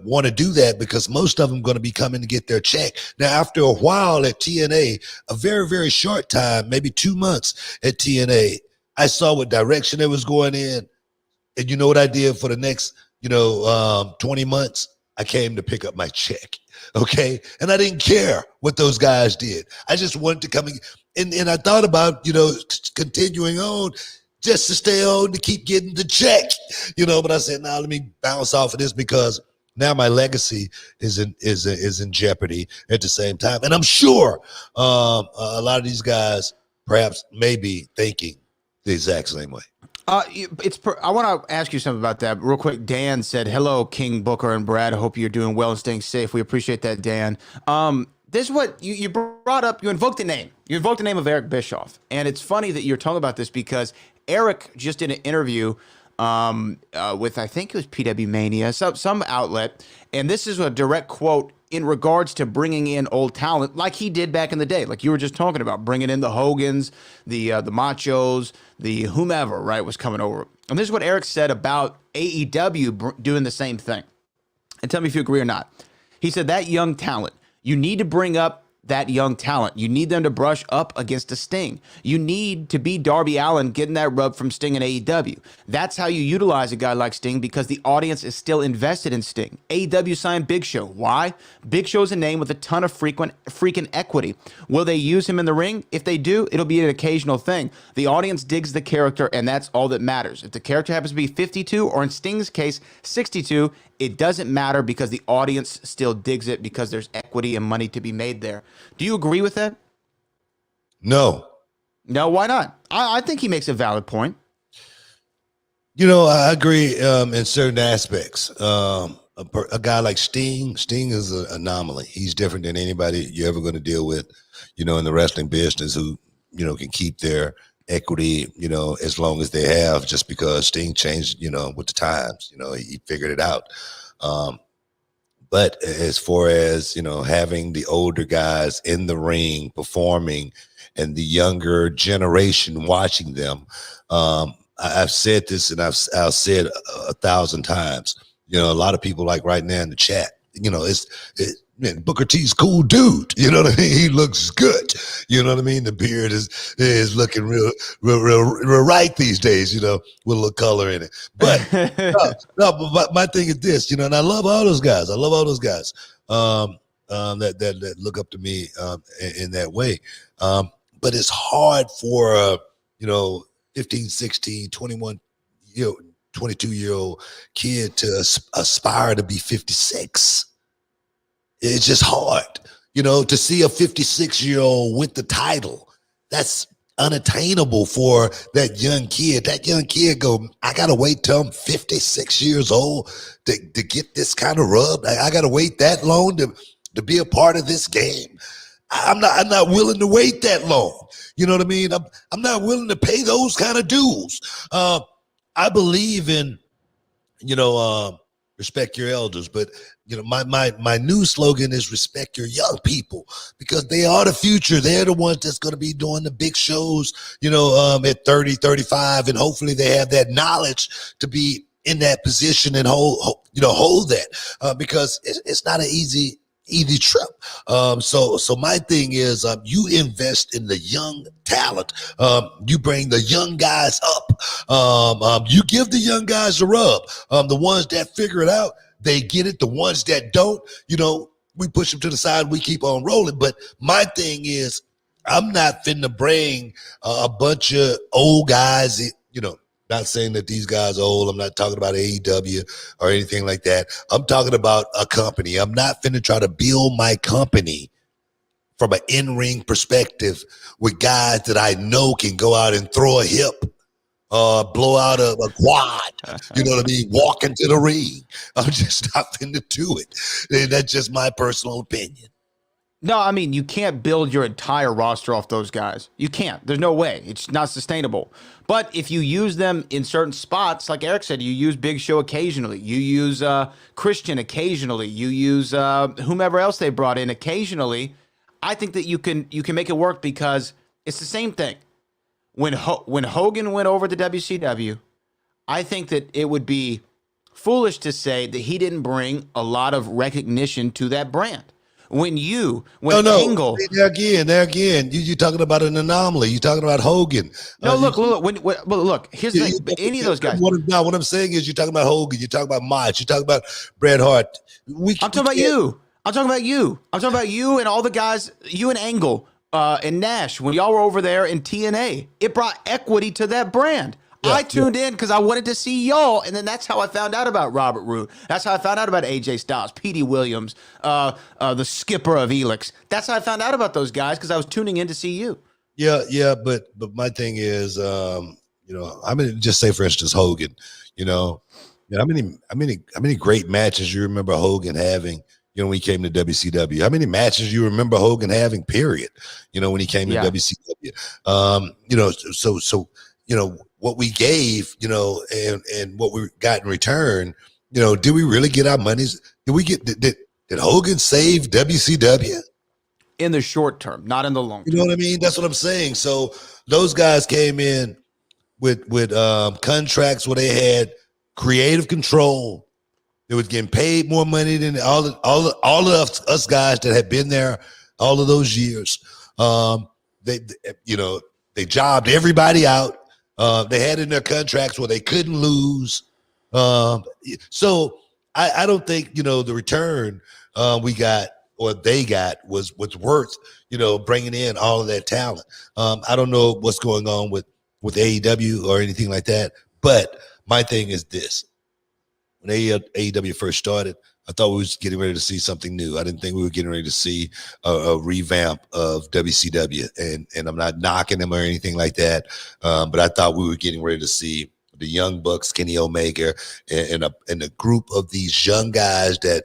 want to do that, because most of them going to be coming to get their check. Now, after a while at TNA, a very, very short time, maybe 2 months at TNA, I saw what direction it was going in. And you know what I did for the next, 20 months? I came to pick up my check. Okay. And I didn't care what those guys did. I just wanted to come and I thought about, continuing on just to stay on to keep getting the check, but I said, now let me bounce off of this, because now my legacy is in jeopardy at the same time. And I'm sure a lot of these guys perhaps may be thinking the exact same way. I want to ask you something about that real quick. Dan said, hello, King, Booker, and Brad. I hope you're doing well and staying safe. We appreciate that, Dan. This is what you brought up. You invoked the name. You invoked the name of Eric Bischoff. And it's funny that you're talking about this, because Eric just did an interview with, I think it was PW Mania, some outlet. And this is a direct quote in regards to bringing in old talent like he did back in the day, like you were just talking about, bringing in the Hogans, the Machos, the whomever, right, was coming over. And this is what Eric said about AEW doing the same thing. And tell me if you agree or not. He said, that young talent, you need to bring up that young talent. You need them to brush up against a Sting. You need to be Darby Allin getting that rub from Sting in AEW. That's how you utilize a guy like Sting, because the audience is still invested in Sting. AEW signed Big Show. Why? Big Show's a name with a ton of freaking equity. Will they use him in the ring? If they do, it'll be an occasional thing. The audience digs the character, and that's all that matters. If the character happens to be 52, or in Sting's case, 62, it doesn't matter, because the audience still digs it, because there's equity and money to be made there. Do you agree with that? No. No, why not? I think he makes a valid point. I agree in certain aspects. A guy like Sting is an anomaly. He's different than anybody you're ever going to deal with, in the wrestling business, who, can keep their equity, as long as they have, just because Sting changed, with the times, he figured it out. But as far as, having the older guys in the ring performing and the younger generation watching them, I've said this, and I've said 1,000 times, a lot of people, like right now in the chat, man, Booker T's cool dude. You know what I mean? He looks good. You know what I mean? The beard is looking real right these days, with a little color in it. But but my thing is this, and I love all those guys. I love all those guys that look up to me in that way. But it's hard for 15, 16, 21, 22-year-old kid to aspire to be 56. It's just hard, to see a 56-year-old with the title. That's unattainable for that young kid. That young kid I got to wait till I'm 56 years old to get this kind of rub. I got to wait that long to be a part of this game. I'm not willing to wait that long. You know what I mean? I'm not willing to pay those kind of dues. I believe in, respect your elders, but my new slogan is respect your young people, because they are the future. They're the ones that's going to be doing the big shows, at 30, 35, and hopefully they have that knowledge to be in that position and hold that, because it's not an easy trip. So my thing is, you invest in the young talent. You bring the young guys up. You give the young guys a rub. The ones that figure it out, they get it. The ones that don't, we push them to the side. We keep on rolling. But my thing is, I'm not finna bring a bunch of old guys, Not saying that these guys are old. I'm not talking about AEW or anything like that. I'm talking about a company. I'm not finna try to build my company from an in-ring perspective with guys that I know can go out and throw a hip, blow out a quad, you know what I mean, walk into the ring. I'm just not finna do it. And that's just my personal opinion. No, I mean, you can't build your entire roster off those guys. You can't. There's no way. It's not sustainable. But if you use them in certain spots, like Eric said, you use Big Show occasionally. You use Christian occasionally. You use whomever else they brought in occasionally. I think that you can make it work because it's the same thing. When Hogan went over to WCW, I think that it would be foolish to say that he didn't bring a lot of recognition to that brand. Angle. There again, you talking about an anomaly. You talking about Hogan. No, look. Here's the thing. Any of those guys. What I'm saying is, you're talking about Hogan. You're talking about Moch. You're talking about Bret Hart. I'm talking about you. I'm talking about you and all the guys. You and Angle and Nash. When y'all were over there in TNA, it brought equity to that brand. Yeah, I tuned in because I wanted to see y'all, and then that's how I found out about Robert Roode. That's how I found out about AJ Styles, Petey Williams, the skipper of Elix. That's how I found out about those guys because I was tuning in to see you. Yeah, but my thing is, I'm gonna just say, for instance, Hogan. How many great matches you remember Hogan having? When he came to WCW, how many matches you remember Hogan having? Period. When he came to WCW. What we gave, and what we got in return, did we really get our monies? Did Hogan save WCW? In the short term, not in the long term. You know what I mean? That's what I'm saying. So those guys came in with contracts where they had creative control. They was getting paid more money than all of us guys that had been there all of those years. They jobbed everybody out. They had in their contracts where they couldn't lose. So I don't think, the return we got or they got was worth, bringing in all of that talent. I don't know what's going on with AEW or anything like that. But my thing is this. When AEW first started, I thought we was getting ready to see something new. I didn't think we were getting ready to see a revamp of WCW, and I'm not knocking them or anything like that. But I thought we were getting ready to see the Young Bucks, Kenny Omega, and a group of these young guys that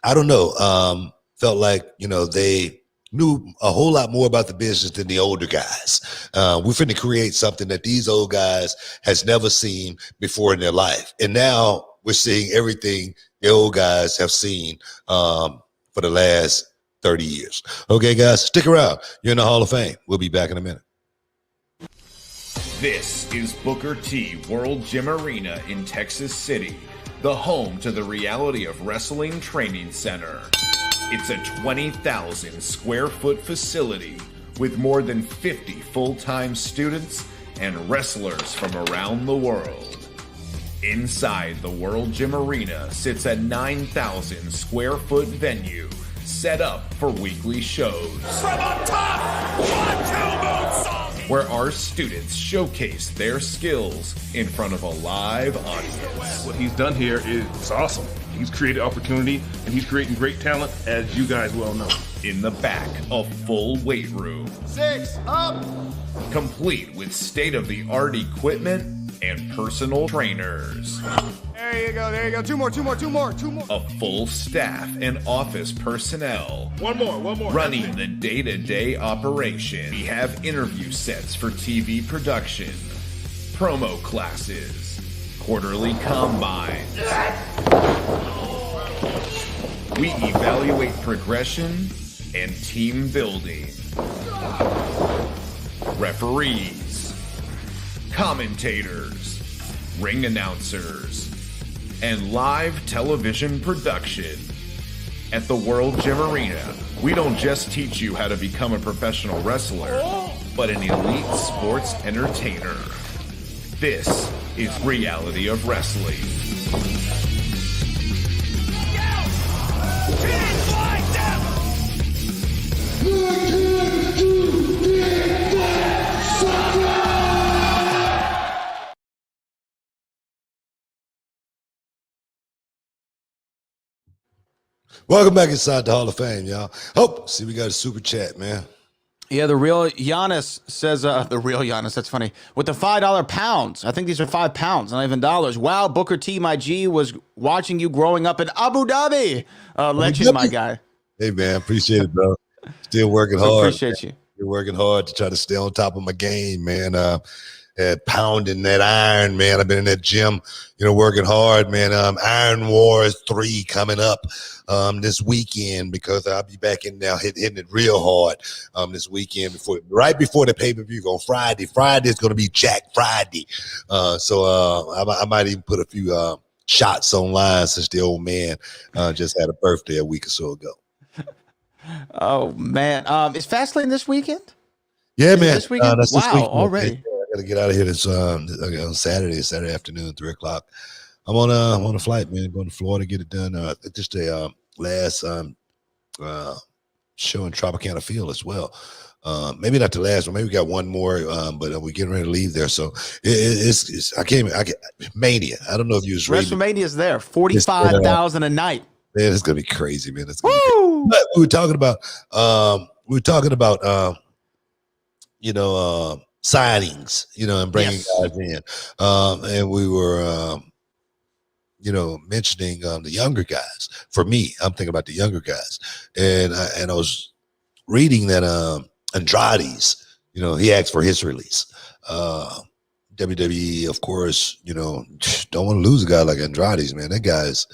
I don't know, felt like they knew a whole lot more about the business than the older guys. We're finna create something that these old guys has never seen before in their life, and now we're seeing everything the old guys have seen for the last 30 years. Okay, guys, stick around. You're in the Hall of Fame. We'll be back in a minute. This is Booker T World Gym Arena in Texas City, the home to the Reality of Wrestling Training Center. It's a 20,000 square foot facility with more than 50 full-time students and wrestlers from around the world. Inside the World Gym Arena sits a 9,000 square foot venue set up for weekly shows. From up top, 1-2 moonsault. Where our students showcase their skills in front of a live audience. What he's done here is awesome. He's created opportunity and he's creating great talent, as you guys well know. In the back, a full weight room. 6 up. Complete with state-of-the-art equipment and personal trainers. There you go. Two more. A full staff and office personnel. One more. Running the day-to-day operation. We have interview sets for TV production, promo classes, quarterly combines. We evaluate progression and team building. Referees, commentators, ring announcers, and live television production. At the World Gym Arena, we don't just teach you how to become a professional wrestler, but an elite sports entertainer. This is Reality of Wrestling. Welcome back inside the Hall of Fame, y'all. Oh, see, we got a super chat, man. Yeah, the real Giannis says, the real Giannis, that's funny. With the $5 pounds, I think these are £5, not even dollars. Wow, Booker T, my G, was watching you growing up in Abu Dhabi. Legend, my guy. Hey, man, appreciate it, bro. Still working So hard. appreciate you. You're working hard to try to stay on top of my game, man. Pounding that iron, man. I've been in that gym, working hard, man. Iron Wars 3 coming up this weekend because I'll be back in now hitting it real hard this weekend right before the pay-per-view on Friday. Friday is going to be Jack Friday. So I might even put a few shots online since the old man just had a birthday a week or so ago. Oh, man. Is Fastlane this weekend? Yeah, man. This weekend? That's this weekend. Already. I gotta get out of here this on Saturday afternoon, 3:00. I'm on a flight, man, going to Florida, get it done. Just a last show in Tropicana Field as well. Maybe not the last one. Maybe we got one more, but we're getting ready to leave there. So it's Mania. I don't know if you was reading. WrestleMania's there. 45,000 a night. Man, it's gonna be crazy, man. It's gonna be crazy. But we were talking about signings, and bringing guys in. And we were mentioning the younger guys. For me, I'm thinking about the younger guys. And I was reading that Andrade's, he asked for his release. WWE, of course, don't want to lose a guy like Andrade's, man. That guy's,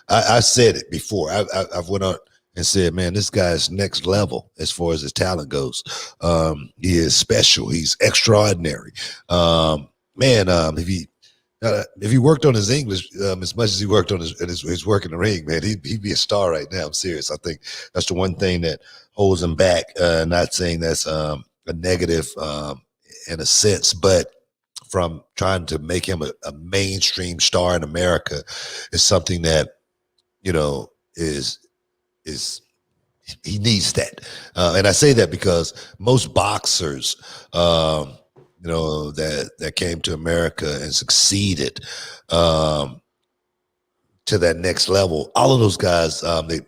I said it before. I've went on and said, man, this guy's next level as far as his talent goes. He is special. He's extraordinary. If he worked on his English as much as he worked on his work in the ring, man, he'd be a star right now. I'm serious. I think that's the one thing that holds him back. Not saying that's a negative in a sense, but from trying to make him a mainstream star in America is something that, is he needs that. And I say that because most boxers, that came to America and succeeded to that next level, all of those guys,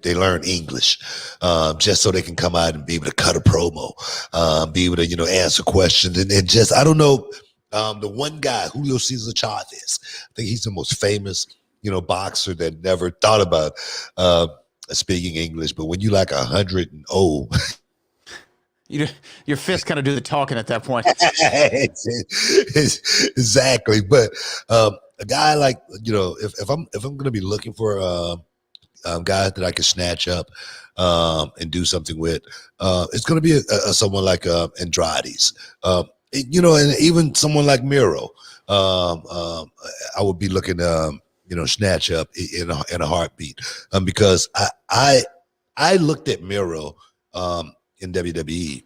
they learn English just so they can come out and be able to cut a promo, be able to, answer questions. And just, I don't know, the one guy, Julio Cesar Chavez, I think he's the most famous, boxer that never thought about speaking English. But when you like 100 and oh, your fists kind of do the talking at that point. Exactly. But a guy like, if I'm going to be looking for a guy that I can snatch up and do something with, it's going to be someone like Andrade's, and even someone like Miro. I would be looking snatch up in a heartbeat, because I looked at Miro in WWE,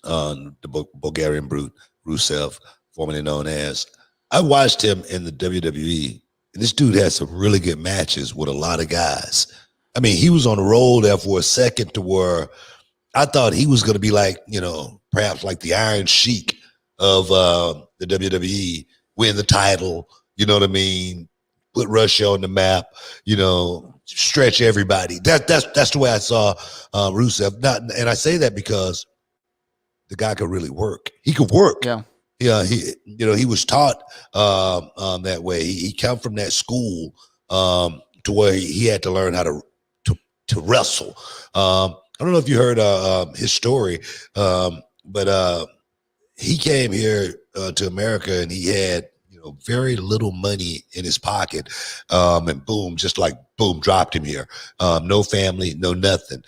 the Bulgarian brute Rusev, formerly known as. I watched him in the WWE, and this dude had some really good matches with a lot of guys. I mean, he was on the roll there for a second to where I thought he was going to be like, perhaps like the Iron Sheik of the WWE, win the title. You know what I mean? Put Russia on the map, stretch everybody. That's the way I saw Rusev. And I say that because the guy could really work. He could work. Yeah. Yeah. He was taught that way. He come from that school to where he had to learn how to wrestle. I don't know if you heard his story, but he came here to America and he had very little money in his pocket, and boom, dropped him here. No family, no nothing.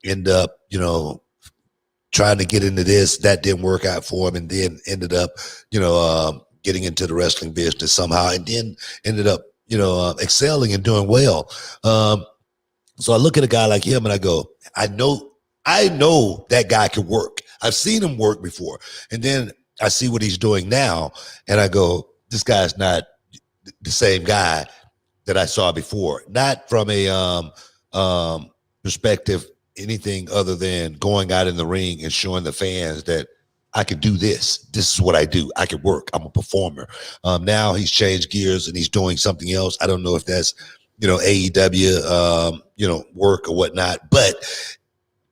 End up, trying to get into this. That didn't work out for him, and then ended up, getting into the wrestling business somehow, and then ended up, excelling and doing well. So I look at a guy like him and I go, I know that guy can work. I've seen him work before, and then I see what he's doing now, and I go, this guy's not the same guy that I saw before. Not from a perspective, anything other than going out in the ring and showing the fans that I can do this. This is what I do. I can work. I'm a performer. Now he's changed gears and he's doing something else. I don't know if that's, AEW, work or whatnot. But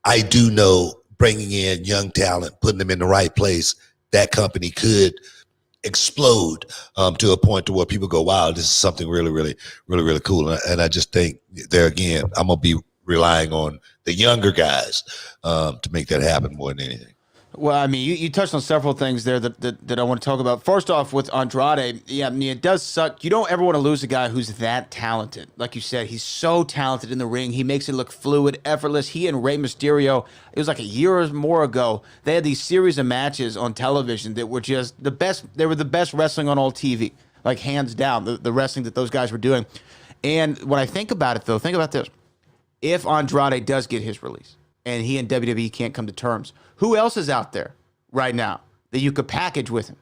I do know bringing in young talent, putting them in the right place, that company could explode to a point to where people go, wow, this is something really, really, really, really cool. And I just think there again, I'm going to be relying on the younger guys to make that happen more than anything. Well, I mean, you touched on several things there that I want to talk about. First off, with Andrade, yeah, I mean, it does suck. You don't ever want to lose a guy who's that talented. Like you said, he's so talented in the ring. He makes it look fluid, effortless. He and Rey Mysterio, it was like a year or more ago, they had these series of matches on television that were just the best. They were the best wrestling on all TV, like hands down, the wrestling that those guys were doing. And when I think about it, though, think about this. If Andrade does get his release and he and WWE can't come to terms, who else is out there right now that you could package with him?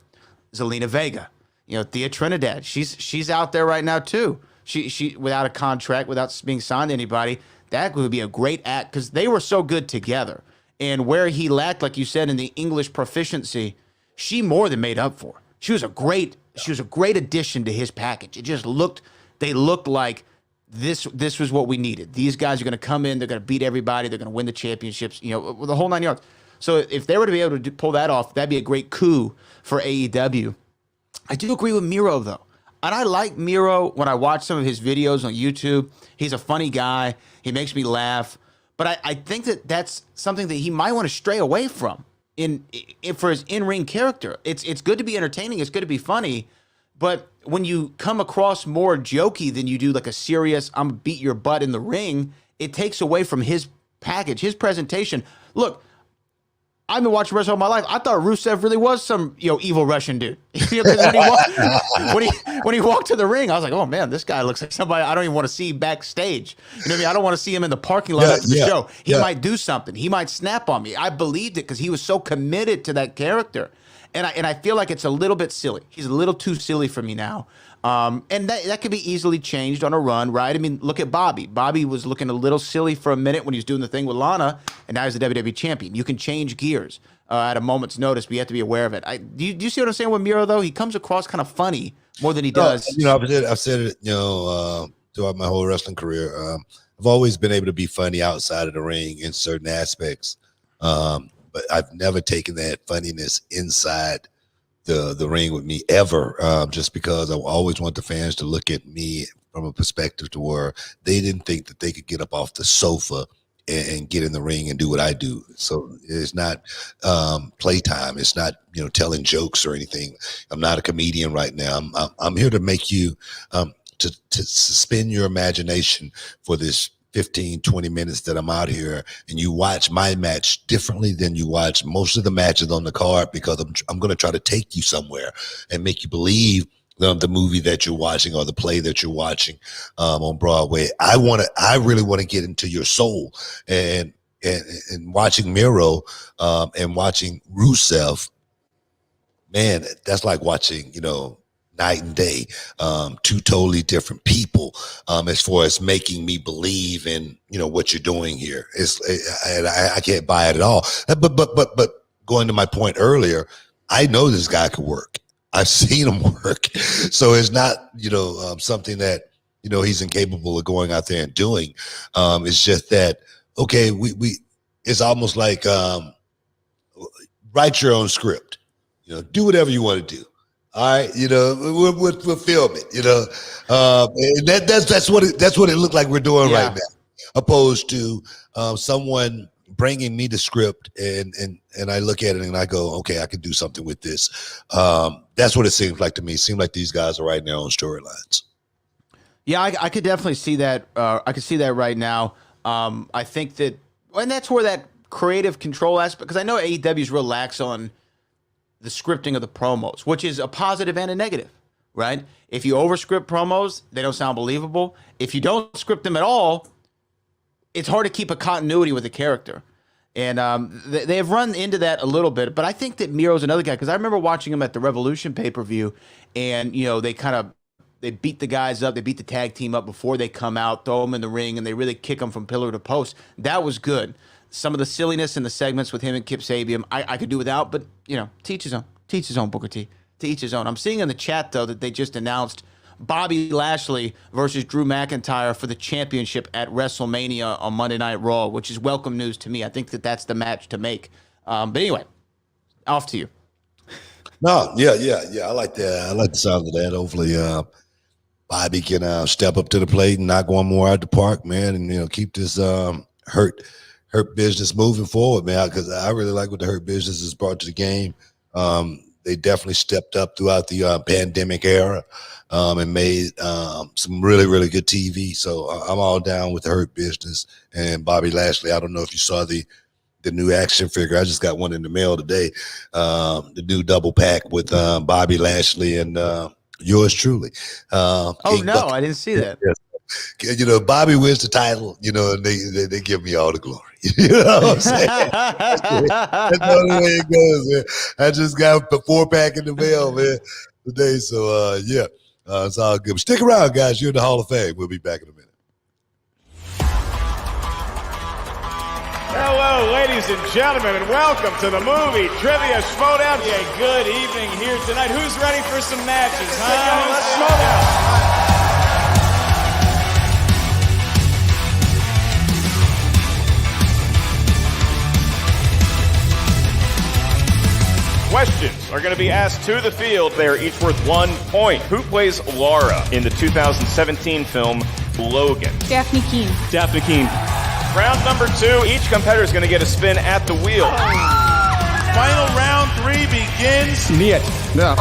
Zelina Vega, Thea Trinidad. She's out there right now too. She without a contract, without being signed to anybody. That would be a great act because they were so good together. And where he lacked, like you said, in the English proficiency, she more than made up for. She was a great addition to his package. They looked like this was what we needed. These guys are going to come in, they're going to beat everybody, they're going to win the championships, the whole 9 yards. So if they were to be able to pull that off, that'd be a great coup for AEW. I do agree with Miro, though. And I like Miro when I watch some of his videos on YouTube. He's a funny guy. He makes me laugh. But I think that that's something that he might want to stray away from for his in-ring character. It's good to be entertaining. It's good to be funny. But when you come across more jokey than you do like a serious, I'm going to beat your butt in the ring, it takes away from his package, his presentation. Look, I've been watching wrestling all my life. I thought Rusev really was some evil Russian dude. When he walked to the ring, I was like, oh man, this guy looks like somebody I don't even want to see backstage. You know what I mean? I don't want to see him in the parking lot after the show. He might do something. He might snap on me. I believed it because he was so committed to that character. And I feel like it's a little bit silly. He's a little too silly for me now. And that could be easily changed on a run, right? I mean, look at Bobby. Bobby was looking a little silly for a minute when he was doing the thing with Lana, and now he's the WWE champion. You can change gears at a moment's notice, but you have to be aware of it. Do you see what I'm saying with Miro, though? He comes across kind of funny more than he does. I've said it, throughout my whole wrestling career. I've always been able to be funny outside of the ring in certain aspects, but I've never taken that funniness inside the ring with me ever, just because I always want the fans to look at me from a perspective to where they didn't think that they could get up off the sofa and get in the ring and do what I do. So it's not playtime. It's not telling jokes or anything. I'm not a comedian right now. I'm here to make you to suspend your imagination for this 15, 20 minutes that I'm out here, and you watch my match differently than you watch most of the matches on the card, because I'm going to try to take you somewhere and make you believe the movie that you're watching or the play that you're watching on Broadway. I really want to get into your soul, and watching Miro and watching Rusev, man, that's like watching, night and day, two totally different people, as far as making me believe in, what you're doing here. I can't buy it at all. But going to my point earlier, I know this guy could work. I've seen him work. So it's not, something that, he's incapable of going out there and doing. It's just that, okay, it's almost like, write your own script, do whatever you want to do. All right, we'll film it, and that's what it looked like we're doing right now, opposed to someone bringing me the script and I look at it and I go, okay, I can do something with this. That's what it seems like to me. It seems like these guys are writing their own storylines. Yeah, I could definitely see that. I could see that right now. I think that, and that's where that creative control aspect, because I know AEW is real lax on the scripting of the promos, which is a positive and a negative, right? If you overscript promos, they don't sound believable. If you don't script them at all, it's hard to keep a continuity with the character. And they have run into that a little bit, but I think that Miro's another guy, because I remember watching him at the Revolution pay-per-view, and, they beat the guys up, they beat the tag team up before they come out, throw them in the ring, and they really kick them from pillar to post. That was good. Some of the silliness in the segments with him and Kip Sabian, I could do without, but, teach his own. Teach his own, Booker T. To each his own. I'm seeing in the chat, though, that they just announced Bobby Lashley versus Drew McIntyre for the championship at WrestleMania on Monday Night Raw, which is welcome news to me. I think that's the match to make. But anyway, off to you. No, yeah. I like that. I like the sound of that. Hopefully, Bobby can step up to the plate and knock one more out the park, man, and keep this hurt business moving forward, man. Because I really like what the hurt business has brought to the game. They definitely stepped up throughout the pandemic era and made some really, really good TV. So I'm all down with the hurt business and Bobby Lashley. I don't know if you saw the new action figure. I just got one in the mail today. The new double pack with Bobby Lashley and yours truly. I didn't see that. Yes. Bobby wins the title, and they give me all the glory. You know what I'm saying? That's the only way it goes, man. I just got a 4-pack in the mail, man, today. So, it's all good. But stick around, guys. You're in the Hall of Fame. We'll be back in a minute. Hello, ladies and gentlemen, and welcome to the movie Trivia Schmodown. Yeah, good evening here tonight. Who's ready for some matches, huh? Let's Schmodown. Questions are going to be asked to the field. They are each worth 1 point. Who plays Laura in the 2017 film Logan? Daphne Keane. Daphne Keane. Round number 2, each competitor is going to get a spin at the wheel. Final round 3 begins. Niet. No.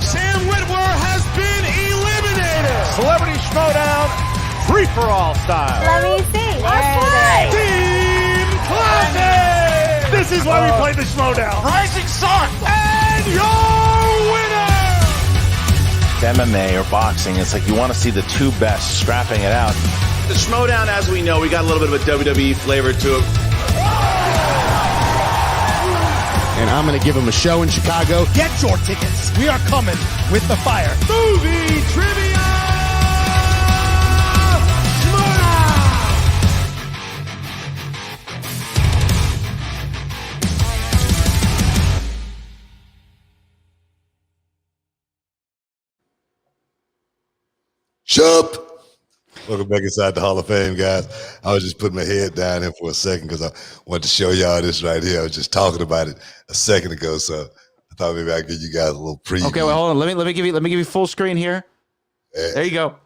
Sam Witwer has been eliminated. Celebrity Schmodown, free-for-all style. Let me see. Team Classic! This is why we play the Schmodown. Rising Sun! And your winner! MMA or boxing, it's like you want to see the two best scrapping it out. The Schmodown, as we know, we got a little bit of a WWE flavor to it. And I'm going to give him a show in Chicago. Get your tickets. We are coming with the fire. Movie Trivia Shop. Welcome back inside the Hall of Fame, guys. I was just putting my head down here for a second because I wanted to show y'all this right here. I was just talking about it a second ago, so I thought maybe I'd give you guys a little preview. Okay, well, hold on. Let me give you full screen here. There you go.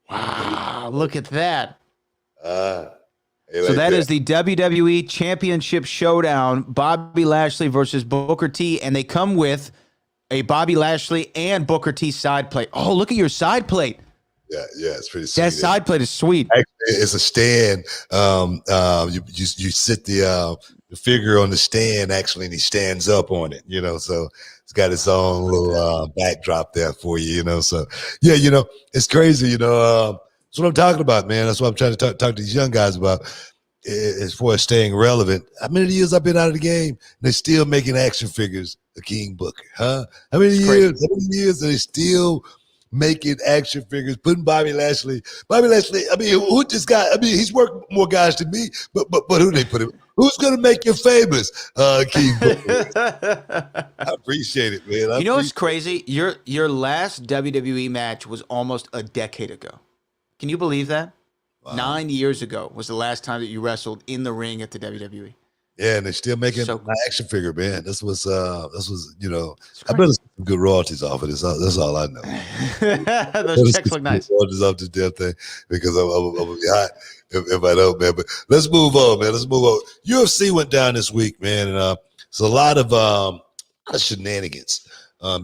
Wow, look at that. So that is the WWE Championship Showdown, Bobby Lashley versus Booker T, and they come with a Bobby Lashley and Booker T side plate. Oh, look at your side plate. Yeah, it's pretty sweet. That side plate is sweet. Actually, it's a stand. You sit the figure on the stand actually, and he stands up on it. So it's got its own little backdrop there for you. So yeah, it's crazy. That's what I'm talking about, man. That's what I'm trying to talk to these young guys about. As far as staying relevant, how many years I've been out of the game, and they're still making action figures of King Booker, huh? How many years are they still making action figures, putting Bobby Lashley, I mean, who this guy, he's worked more guys than me, but who they put him? Who's going to make you famous, King Booker? I appreciate it, man. What's crazy? Your last WWE match was almost a decade ago. Can you believe that? Wow. 9 years ago was the last time that you wrestled in the ring at the WWE. Yeah, and they're still making my action figure, man. This was I better some good royalties off of this. That's all I know. Those checks look nice. Royalties off this damn thing because I'm gonna be hot if I don't, man. But let's move on, man. Let's move on. UFC went down this week, man, and it's a lot of shenanigans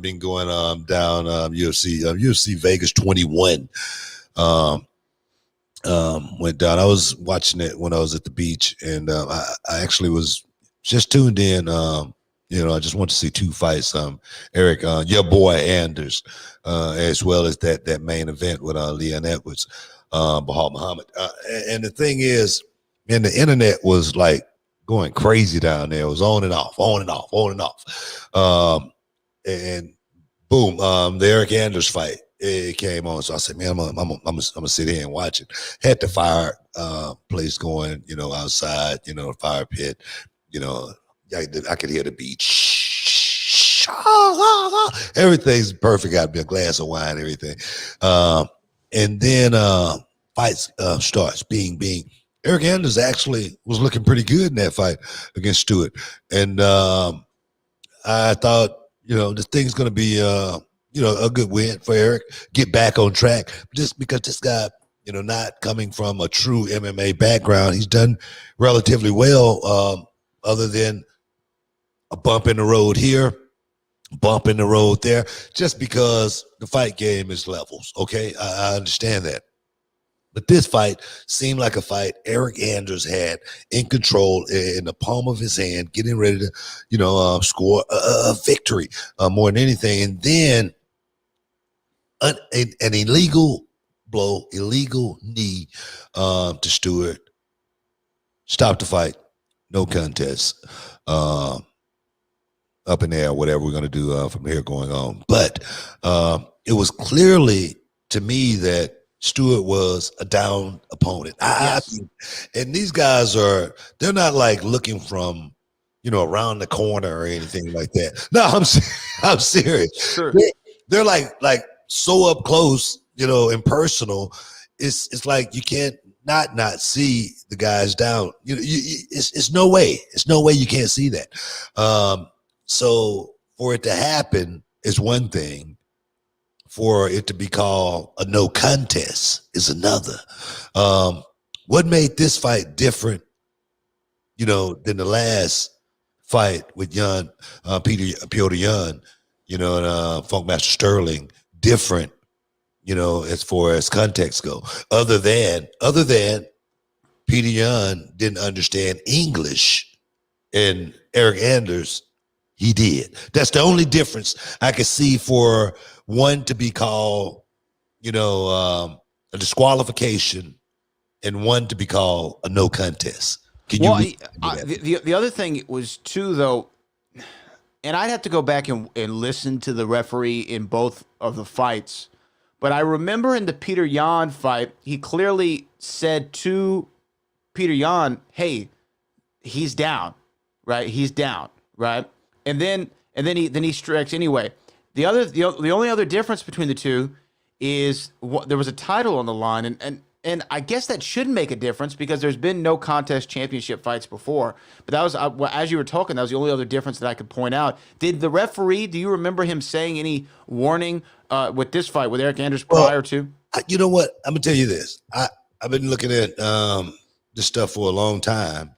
been going down UFC. UFC Vegas 21. Went down. I was watching it when I was at the beach, and I actually was just tuned in. I just want to see two fights. Eric, your boy Anders, as well as that main event with Leon Edwards, Bahal Muhammad. And the thing is, man, the internet was like going crazy down there. It was on and off, on and off, on and off. And boom, the Eric Anders fight. It came on, so I said, "Man, I'm gonna sit here and watch it." Had the fire place going, outside, fire pit. I could hear the beat. Everything's perfect. Got me a glass of wine, everything. And then fights starts. Being Eric Anders actually was looking pretty good in that fight against Stewart, and I thought, this thing's going to be, a good win for Eric. Get back on track, just because this guy, not coming from a true MMA background, he's done relatively well, other than a bump in the road here, bump in the road there, just because the fight game is levels. Okay, I understand that. But this fight seemed like a fight Eric Anders had in control, in the palm of his hand, getting ready to, score a victory more than anything. And then an illegal blow, illegal knee to Stewart. Stop the fight. No contest. Up in the air, whatever we're going to do from here going on. But it was clearly to me that Stewart was a down opponent. And these guys they're not like looking from, around the corner or anything like that. No, I'm serious. Sure. They're like so up close, and personal. It's like you can't not see the guys down. It's no way. It's no way you can't see that. So for it to happen is one thing. For it to be called a no contest is another. What made this fight different, than the last fight with Piotr Yan, and Funkmaster Sterling, different, as far as context go. Other than Peter Yan didn't understand English, and Eric Anders, he did. That's the only difference I could see for one to be called, a disqualification, and one to be called a no contest. The other thing was too, though, and I'd have to go back and listen to the referee in both of the fights, but I remember in the Peter Yan fight, he clearly said to Peter Yan, "Hey, he's down, right? He's down, right?" And then he strikes anyway. The only other difference between the two is there was a title on the line, and I guess that should make a difference because there's been no contest championship fights before. But that was as you were talking, that was the only other difference that I could point out. Did the referee? Do you remember him saying any warning with this fight with Eric Anders prior to? You know what? I'm gonna tell you this. I've been looking at this stuff for a long time,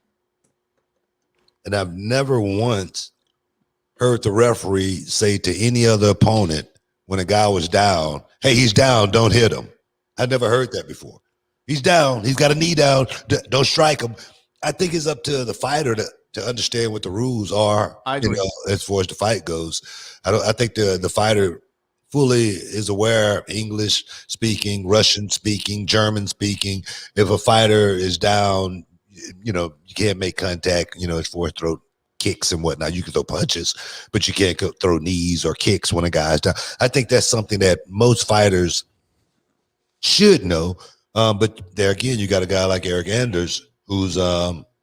and I've never once heard the referee say to any other opponent when a guy was down, "Hey, he's down, don't hit him." I never heard that before. He's down, he's got a knee down, don't strike him. I think it's up to the fighter to understand what the rules are, as far as the fight goes. I think the fighter fully is aware of English speaking, Russian speaking, German speaking. If a fighter is down, you can't make contact, as far as throw kicks and whatnot. You can throw punches, but you can't throw knees or kicks when a guy's down. I think that's something that most fighters should know. But there again, you got a guy like Eric Anders, who's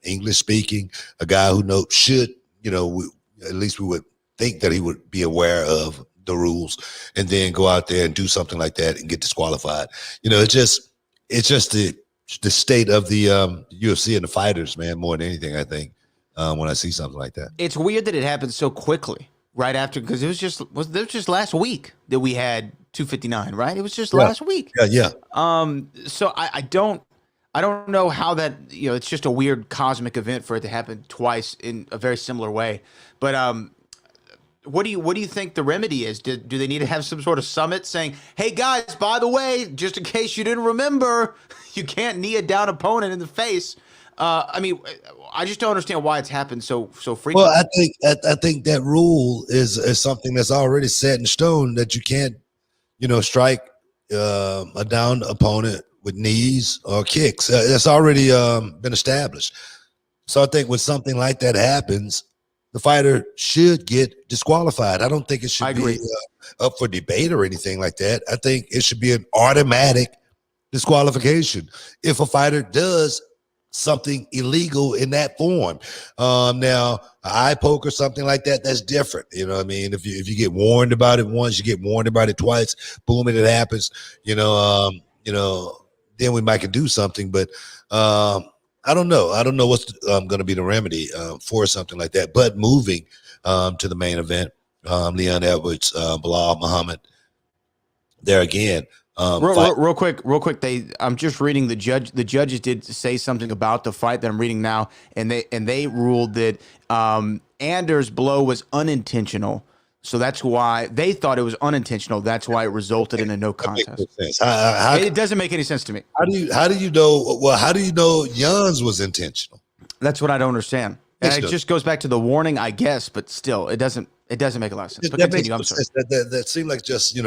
English speaking, a guy who should, at least we would think that he would be aware of the rules, and then go out there and do something like that and get disqualified. It's just the state of the UFC and the fighters, man, more than anything, I think. When I see something like that, it's weird that it happened so quickly right after, because it was just last week that we had 259, right? It was just last week. Yeah. So I don't know how that, it's just a weird cosmic event for it to happen twice in a very similar way. But what do you think the remedy is? Do they need to have some sort of summit saying, "Hey guys, by the way, just in case you didn't remember, you can't knee a down opponent in the face"? I just don't understand why it's happened so frequently. Well, I think that rule is something that's already set in stone, that you can't, strike a down opponent with knees or kicks. That's already been established. So I think when something like that happens, the fighter should get disqualified. I don't think it should be up for debate or anything like that. I think it should be an automatic disqualification. If a fighter does something illegal in that form. Now, an eye poke or something like that, that's different. You know what I mean? If you get warned about it once, you get warned about it twice, boom, and it happens, then we might could do something. But I don't know. I don't know what's going to be the remedy for something like that. But moving to the main event, Leon Edwards, Bilal Muhammad, there again. Real quick. I'm just reading the judges did say something about the fight that I'm reading now, and they ruled that Anders' blow was unintentional. So that's why they thought it was unintentional. That's why it resulted in a no contest. It doesn't make any sense to me. How do you know? Well, how do you know Jan's was intentional? That's what I don't understand. And it just goes back to the warning, I guess, but still, it doesn't make a lot of sense. But continue. I'm sorry. That seemed like just an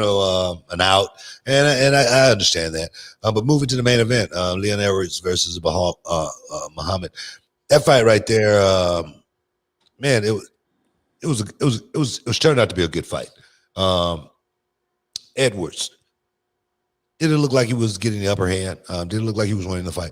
out, and I understand that. But moving to the main event, Leon Edwards versus Muhammad. That fight right there, man, it was turned out to be a good fight. Edwards didn't look like he was getting the upper hand. Didn't look like he was winning the fight.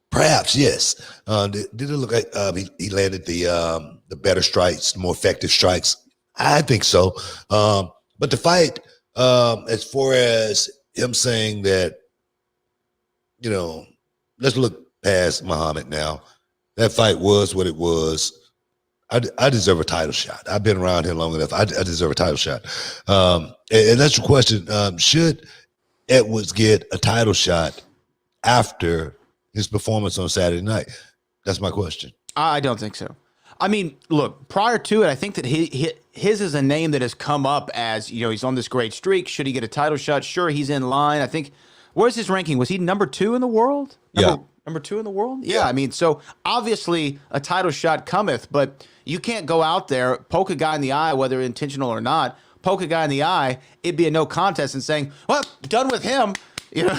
Perhaps, yes. Did it look like he landed the better strikes, more effective strikes? I think so. But the fight, as far as him saying that, let's look past Muhammad now. That fight was what it was. I deserve a title shot. I've been around here long enough. I deserve a title shot. And that's the question. Should Edwards get a title shot after his performance on Saturday night? That's my question. I don't think so. I mean, look, prior to it, I think that his is a name that has come up as, he's on this great streak. Should he get a title shot? Sure, he's in line. I think, where's his ranking? Was he number 2 in the world? Number 2 in the world? Yeah, I mean, so obviously a title shot cometh, but you can't go out there, poke a guy in the eye, whether intentional or not, poke a guy in the eye, it'd be a no contest, and saying, well, done with him. You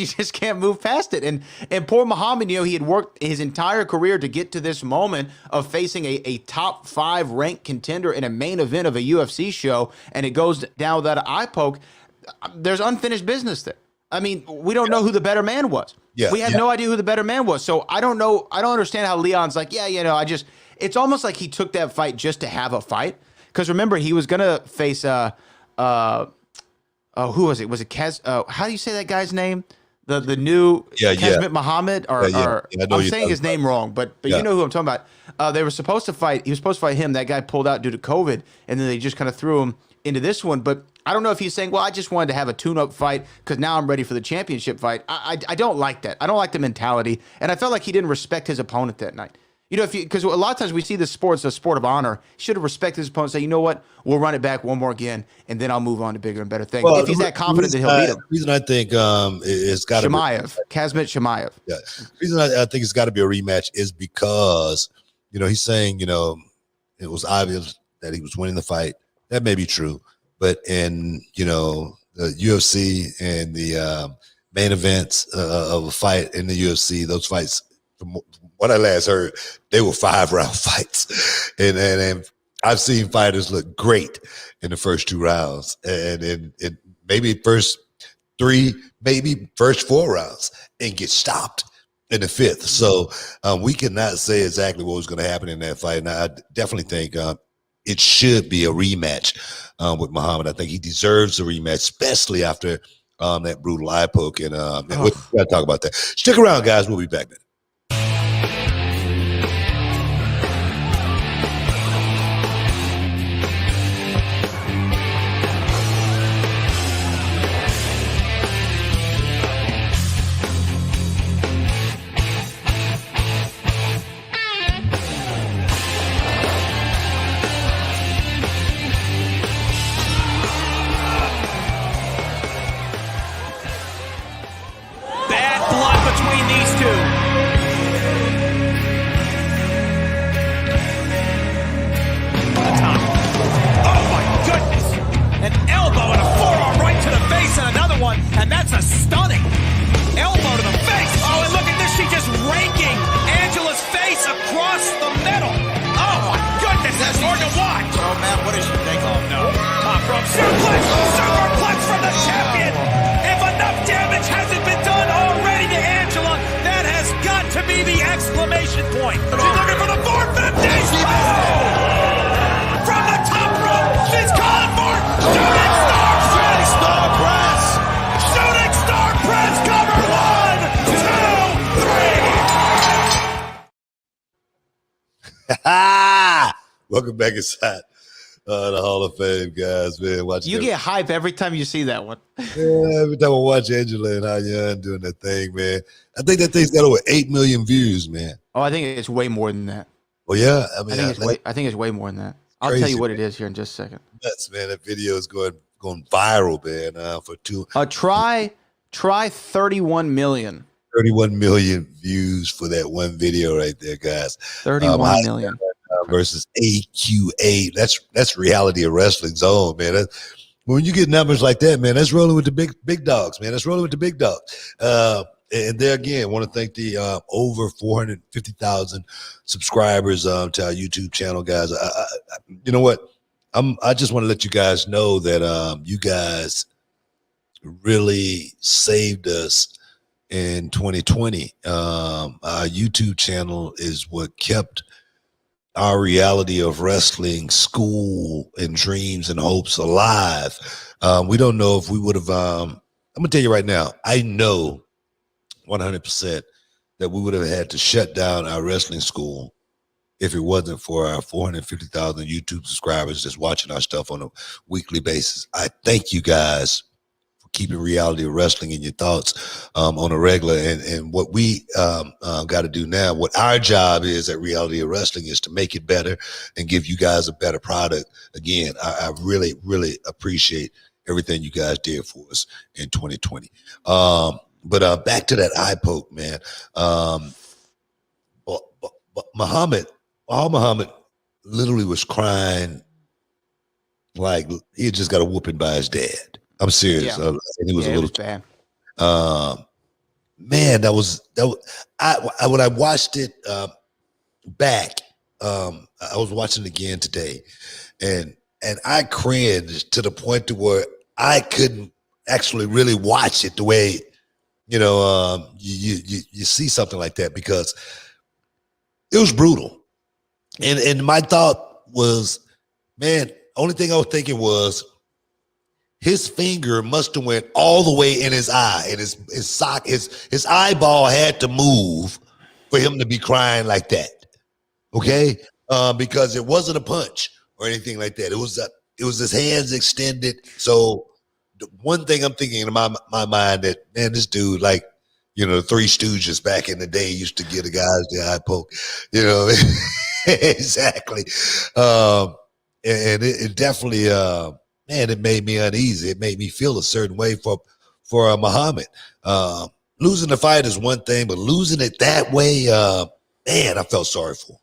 just can't move past it. And poor Muhammad, he had worked his entire career to get to this moment of facing a top 5 ranked contender in a main event of a UFC show, and it goes down without an eye poke. There's unfinished business there. I mean, we don't know who the better man was. We have no idea who the better man was. So I don't know. I don't understand how Leon's like, it's almost like he took that fight just to have a fight. Because remember, he was going to face, who was it? Was it Kaz? How do you say that guy's name? The new Kazmat Muhammad? I'm saying his name wrong, but you know who I'm talking about. They were supposed to fight. He was supposed to fight him. That guy pulled out due to COVID, and then they just kind of threw him into this one. But I don't know if he's saying, well, I just wanted to have a tune-up fight because now I'm ready for the championship fight. I don't like that. I don't like the mentality. And I felt like he didn't respect his opponent that night. Because a lot of times we see this sport as a sport of honor. He should have respected his opponent and say, you know what, we'll run it back one more again, and then I'll move on to bigger and better things. Well, if he's that confident that he'll beat him. The reason I think it's got to be Kazmat Chimaev. Yeah. The reason I think it's got to be a rematch is because, he's saying, it was obvious that he was winning the fight. That may be true. But in, the UFC and the main events of a fight in the UFC, those fights, from what I last heard, they were 5-round fights. And I've seen fighters look great in the first 2 rounds. And maybe first 3, maybe first 4 rounds and get stopped in the 5th. So we cannot say exactly what was going to happen in that fight. And I definitely think it should be a rematch with Muhammad. I think he deserves a rematch, especially after that brutal eye poke. And we'll talk about that. Stick around, guys. We'll be back then. To be the X point. She's looking for the 450. From the top rope, she's calling for shooting star press. Star press. Shooting star press. Cover 1, 2, 3. Welcome back inside the Hall of Fame, guys. Man, watching You get hype every time you see that one. Yeah, every time I watch Angela and Hayan doing that thing, man. I think that thing's got over 8 million views, man. Oh, I think it's way more than that. Well, yeah. I mean, I think it's way more than that. I'll crazy, tell you what man. it is here in just a second. Nuts, man. That video is going viral, man. For Try 31 million. 31 million views for that one video right there, guys. 31 million. Versus AQA. That's reality of wrestling zone, man. When you get numbers like that, man, that's rolling with the big dogs, man. That's rolling with the big dogs. And there again, want to thank the over 450,000 subscribers to our YouTube channel, guys. You know what? I just want to let you guys know that you guys really saved us in 2020. Our YouTube channel is what kept our reality of wrestling school and dreams and hopes alive. We don't know if we would have, I'm gonna tell you right now, I know 100% that we would have had to shut down our wrestling school if it wasn't for our 450,000 YouTube subscribers just watching our stuff on a weekly basis. I thank you guys for keeping reality of wrestling in your thoughts on a regular. And what we got to do now, what our job is at Reality of Wrestling, is to make it better and give you guys a better product. Again, I really, really appreciate everything you guys did for us in 2020. But back to that eye poke, man. But Muhammad literally was crying like he had just got a whooping by his dad. I'm serious. Yeah. And he was a little bad. Man, that was when I watched it back. I was watching it again today, and I cringed to the point to where I couldn't actually really watch it the way you see something like that, because it was brutal. And my thought was, man, only thing I was thinking was his finger must have went all the way in his eye, and his eyeball had to move for him to be crying like that. Okay, because it wasn't a punch or anything like that. It was his hands extended. So the one thing I'm thinking in my mind, that, man, this dude, like, the Three Stooges back in the day used to give the guys the eye poke, exactly. And it definitely, man, it made me uneasy. It made me feel a certain way for Muhammad. Losing the fight is one thing, but losing it that way, man, I felt sorry for him.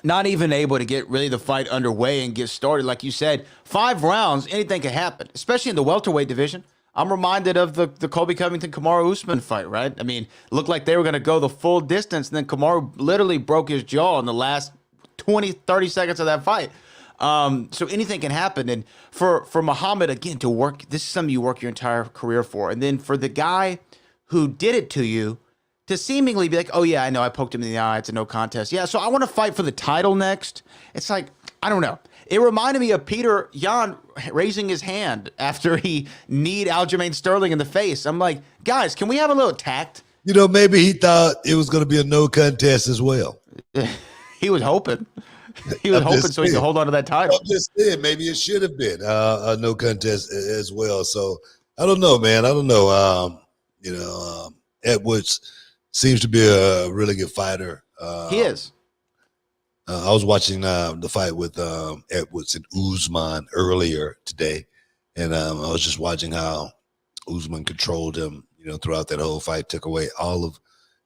Not even able to get really the fight underway and get started. Like you said, 5 rounds, anything can happen, especially in the welterweight division. I'm reminded of the Colby Covington-Kamaru Usman fight, right? I mean, it looked like they were going to go the full distance, and then Kamaru literally broke his jaw in the last 20, 30 seconds of that fight. So anything can happen. And for Muhammad, again, to work, this is something you work your entire career for. And then for the guy who did it to you to seemingly be like, oh, yeah, I know, I poked him in the eye, it's a no contest. Yeah, so I want to fight for the title next. It's like, I don't know. It reminded me of Peter Yan raising his hand after he kneed Aljamain Sterling in the face. I'm like, guys, can we have a little tact? Maybe he thought it was going to be a no contest as well. He was hoping. He was hoping so he could hold on to that title. I'm just saying, maybe it should have been a no contest as well. So I don't know, man. I don't know. Edwards seems to be a really good fighter. He is. I was watching the fight with Edwards and Usman earlier today, and I was just watching how Usman controlled him, throughout that whole fight, took away all of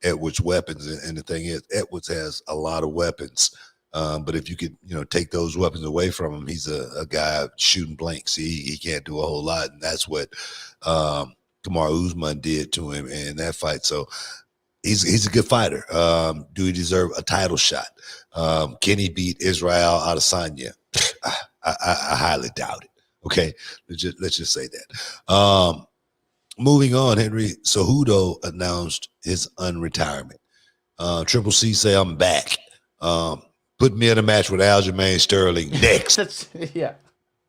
Edwards' weapons. And the thing is, Edwards has a lot of weapons, but if you could, take those weapons away from him, he's a guy shooting blanks. He can't do a whole lot, and that's what Kamaru Usman did to him in that fight. So he's a good fighter. Do he deserve a title shot? Can he beat Israel Adesanya? I highly doubt it. Okay, let's just say that. Moving on, Henry Cejudo announced his unretirement. Triple C say I'm back. Put me in a match with Aljamain Sterling next. Yeah.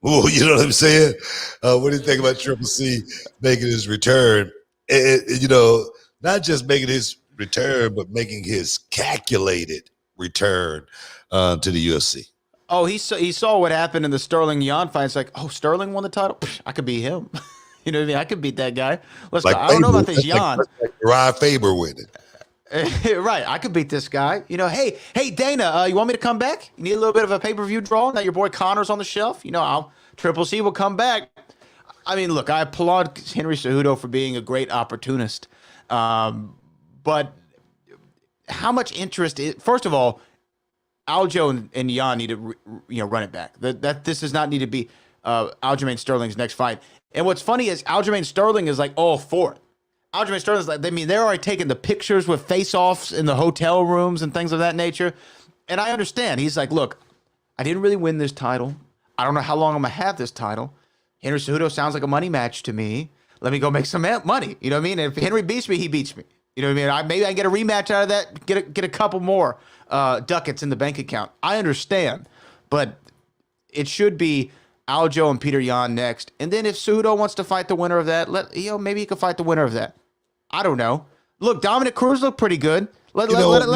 Oh, you know what I'm saying? What do you think about Triple C making his return? Not just making his return, but making his calculated return to the UFC. Oh, he saw what happened in the Sterling Yan fight. It's like, oh, Sterling won the title. Psh, I could beat him. You know what I mean? I could beat that guy. Let's go. I don't know about this Yan. Like Rod Faber winning. Right, I could beat this guy. Hey, Dana, you want me to come back? You need a little bit of a pay-per-view draw? Now your boy Connor's on the shelf. Triple C will come back. I mean, look, I applaud Henry Cejudo for being a great opportunist. But how much interest first of all, Aljo and Yan need to run it back. This does not need to be Aljamain Sterling's next fight. And what's funny is Aljamain Sterling is like all for it. Aljamain Sterling's like, they're already taking the pictures with face-offs in the hotel rooms and things of that nature. And I understand. He's like, look, I didn't really win this title. I don't know how long I'm going to have this title. Henry Cejudo sounds like a money match to me. Let me go make some money. You know what I mean? If Henry beats me, he beats me. You know what I mean? Maybe I get a rematch out of that, get a couple more ducats in the bank account. I understand. But it should be Aljo and Peter Yan next. And then if Cejudo wants to fight the winner of that, maybe he could fight the winner of that. I don't know. Look, Dominic Cruz looked pretty good. Let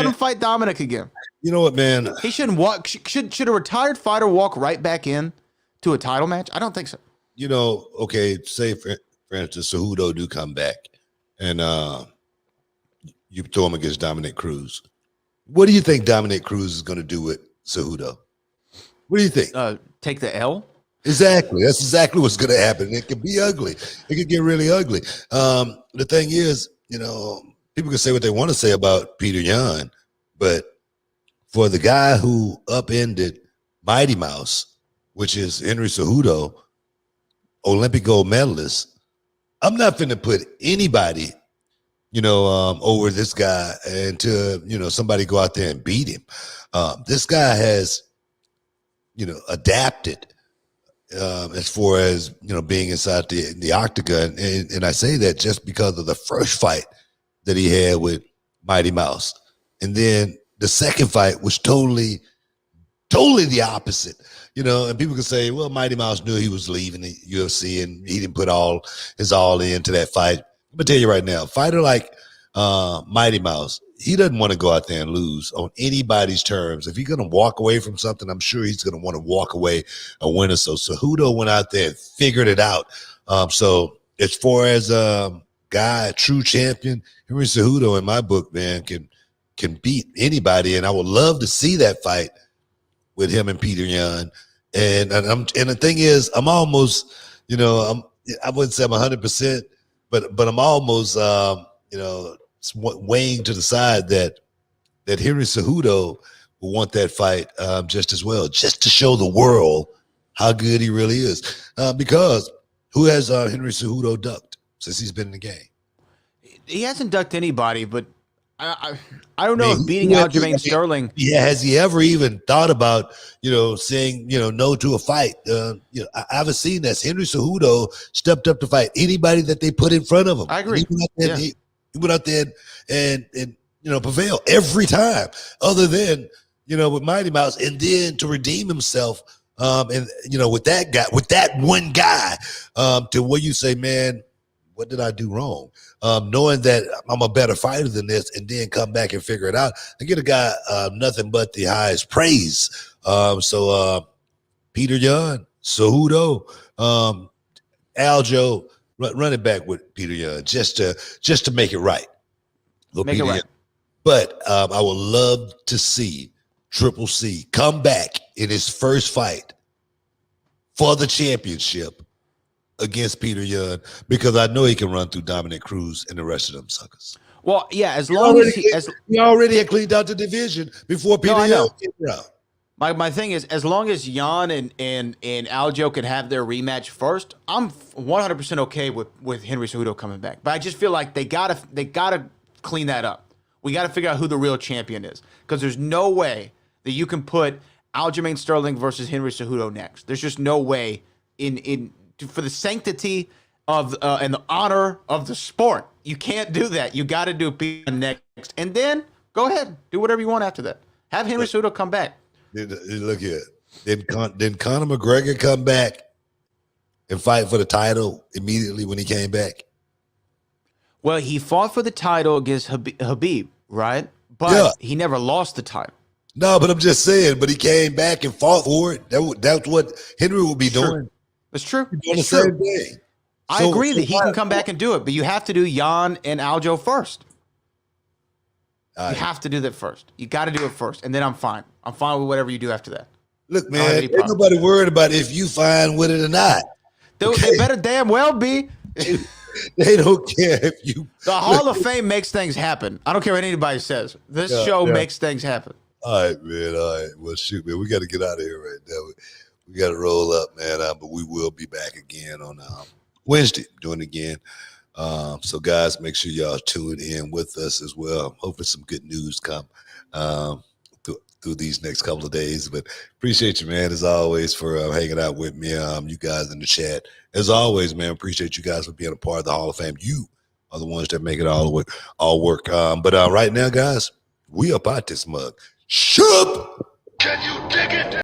him fight Dominic again. You know what, man? He shouldn't walk. Should a retired fighter walk right back in to a title match? I don't think so. Okay, say for instance, Cejudo do come back, and you throw him against Dominic Cruz. What do you think Dominic Cruz is going to do with Cejudo? What do you think? Take the L? Exactly. That's exactly what's going to happen. It could be ugly. It could get really ugly. The thing is, people can say what they want to say about Peter Yan, but for the guy who upended Mighty Mouse, which is Henry Cejudo, Olympic gold medalist, I'm not finna put anybody, over this guy until, somebody go out there and beat him. This guy has, adapted as far as, being inside the octagon. And I say that just because of the first fight that he had with Mighty Mouse. And then the second fight was totally the opposite. And people can say, well, Mighty Mouse knew he was leaving the UFC and he didn't put all into that fight. I'm gonna tell you right now, a fighter like Mighty Mouse, he doesn't want to go out there and lose on anybody's terms. If he's gonna walk away from something, I'm sure he's gonna want to walk away a winner. So Cejudo went out there and figured it out. So as far as guy, a true champion, Henry Cejudo in my book, man, can beat anybody, and I would love to see that fight with him and Peter Yan. And the thing is, I'm almost, I wouldn't say I'm 100%, but I'm almost, weighing to the side that Henry Cejudo will want that fight just as well, just to show the world how good he really is. Because who has Henry Cejudo ducked since he's been in the game? He hasn't ducked anybody, but I don't know if beating Aljamain Sterling. Yeah, has he ever even thought about saying no to a fight? I haven't seen this. Henry Cejudo stepped up to fight anybody that they put in front of him. I agree. He went out there and prevailed every time, other than with Mighty Mouse, and then to redeem himself. And with that one guy, to where you say, man, what did I do wrong? Knowing that I'm a better fighter than this, and then come back and figure it out. I get a guy nothing but the highest praise. So Peter Yan, Cejudo, Aljo, run it back with Peter Yan just to make it right. Make it right. But I would love to see Triple C come back in his first fight for the championship against Peter Yan, because I know he can run through Dominic Cruz and the rest of them suckers. Well, yeah, as long as he already had cleaned out the division before Peter Yan came around. My thing is, as long as Yan and Aljo can have their rematch first, I'm 100% okay with Henry Cejudo coming back. But I just feel like they gotta clean that up. We got to figure out who the real champion is, because there's no way that you can put Aljamain Sterling versus Henry Cejudo next. There's just no way for the sanctity of and the honor of the sport. You can't do that. You got to do Peter next, and then Go ahead. Do whatever you want after that. Have Henry Cejudo come back. Look here. Did Conor McGregor come back and fight for the title immediately when he came back? Well, he fought for the title against Habib, right? But he never lost the title. No, but I'm just saying. But he came back and fought for it. That's what Henry will be doing. That's true. Doing the same thing. I agree that he can come back and do it, but you have to do Jan and Aljo first. You have to do that first. You got to do it first, and then I'm fine. I'm fine with whatever you do after that. Look, man, ain't nobody worried about if you fine with it or not. They better damn well be. They don't care if you. The Hall of Fame makes things happen. I don't care what anybody says. This show makes things happen. All right, man. All right. Well, shoot, man. We got to get out of here right now. We got to roll up, man. But we will be back again on Wednesday, doing it again. So, guys, make sure y'all tune in with us as well. Hopefully some good news come through these next couple of days. But appreciate you, man, as always, for hanging out with me. You guys in the chat. As always, man, appreciate you guys for being a part of the Hall of Fame. You are the ones that make it all work. But right now, guys, we up out this mug. Shut up! Can you dig it?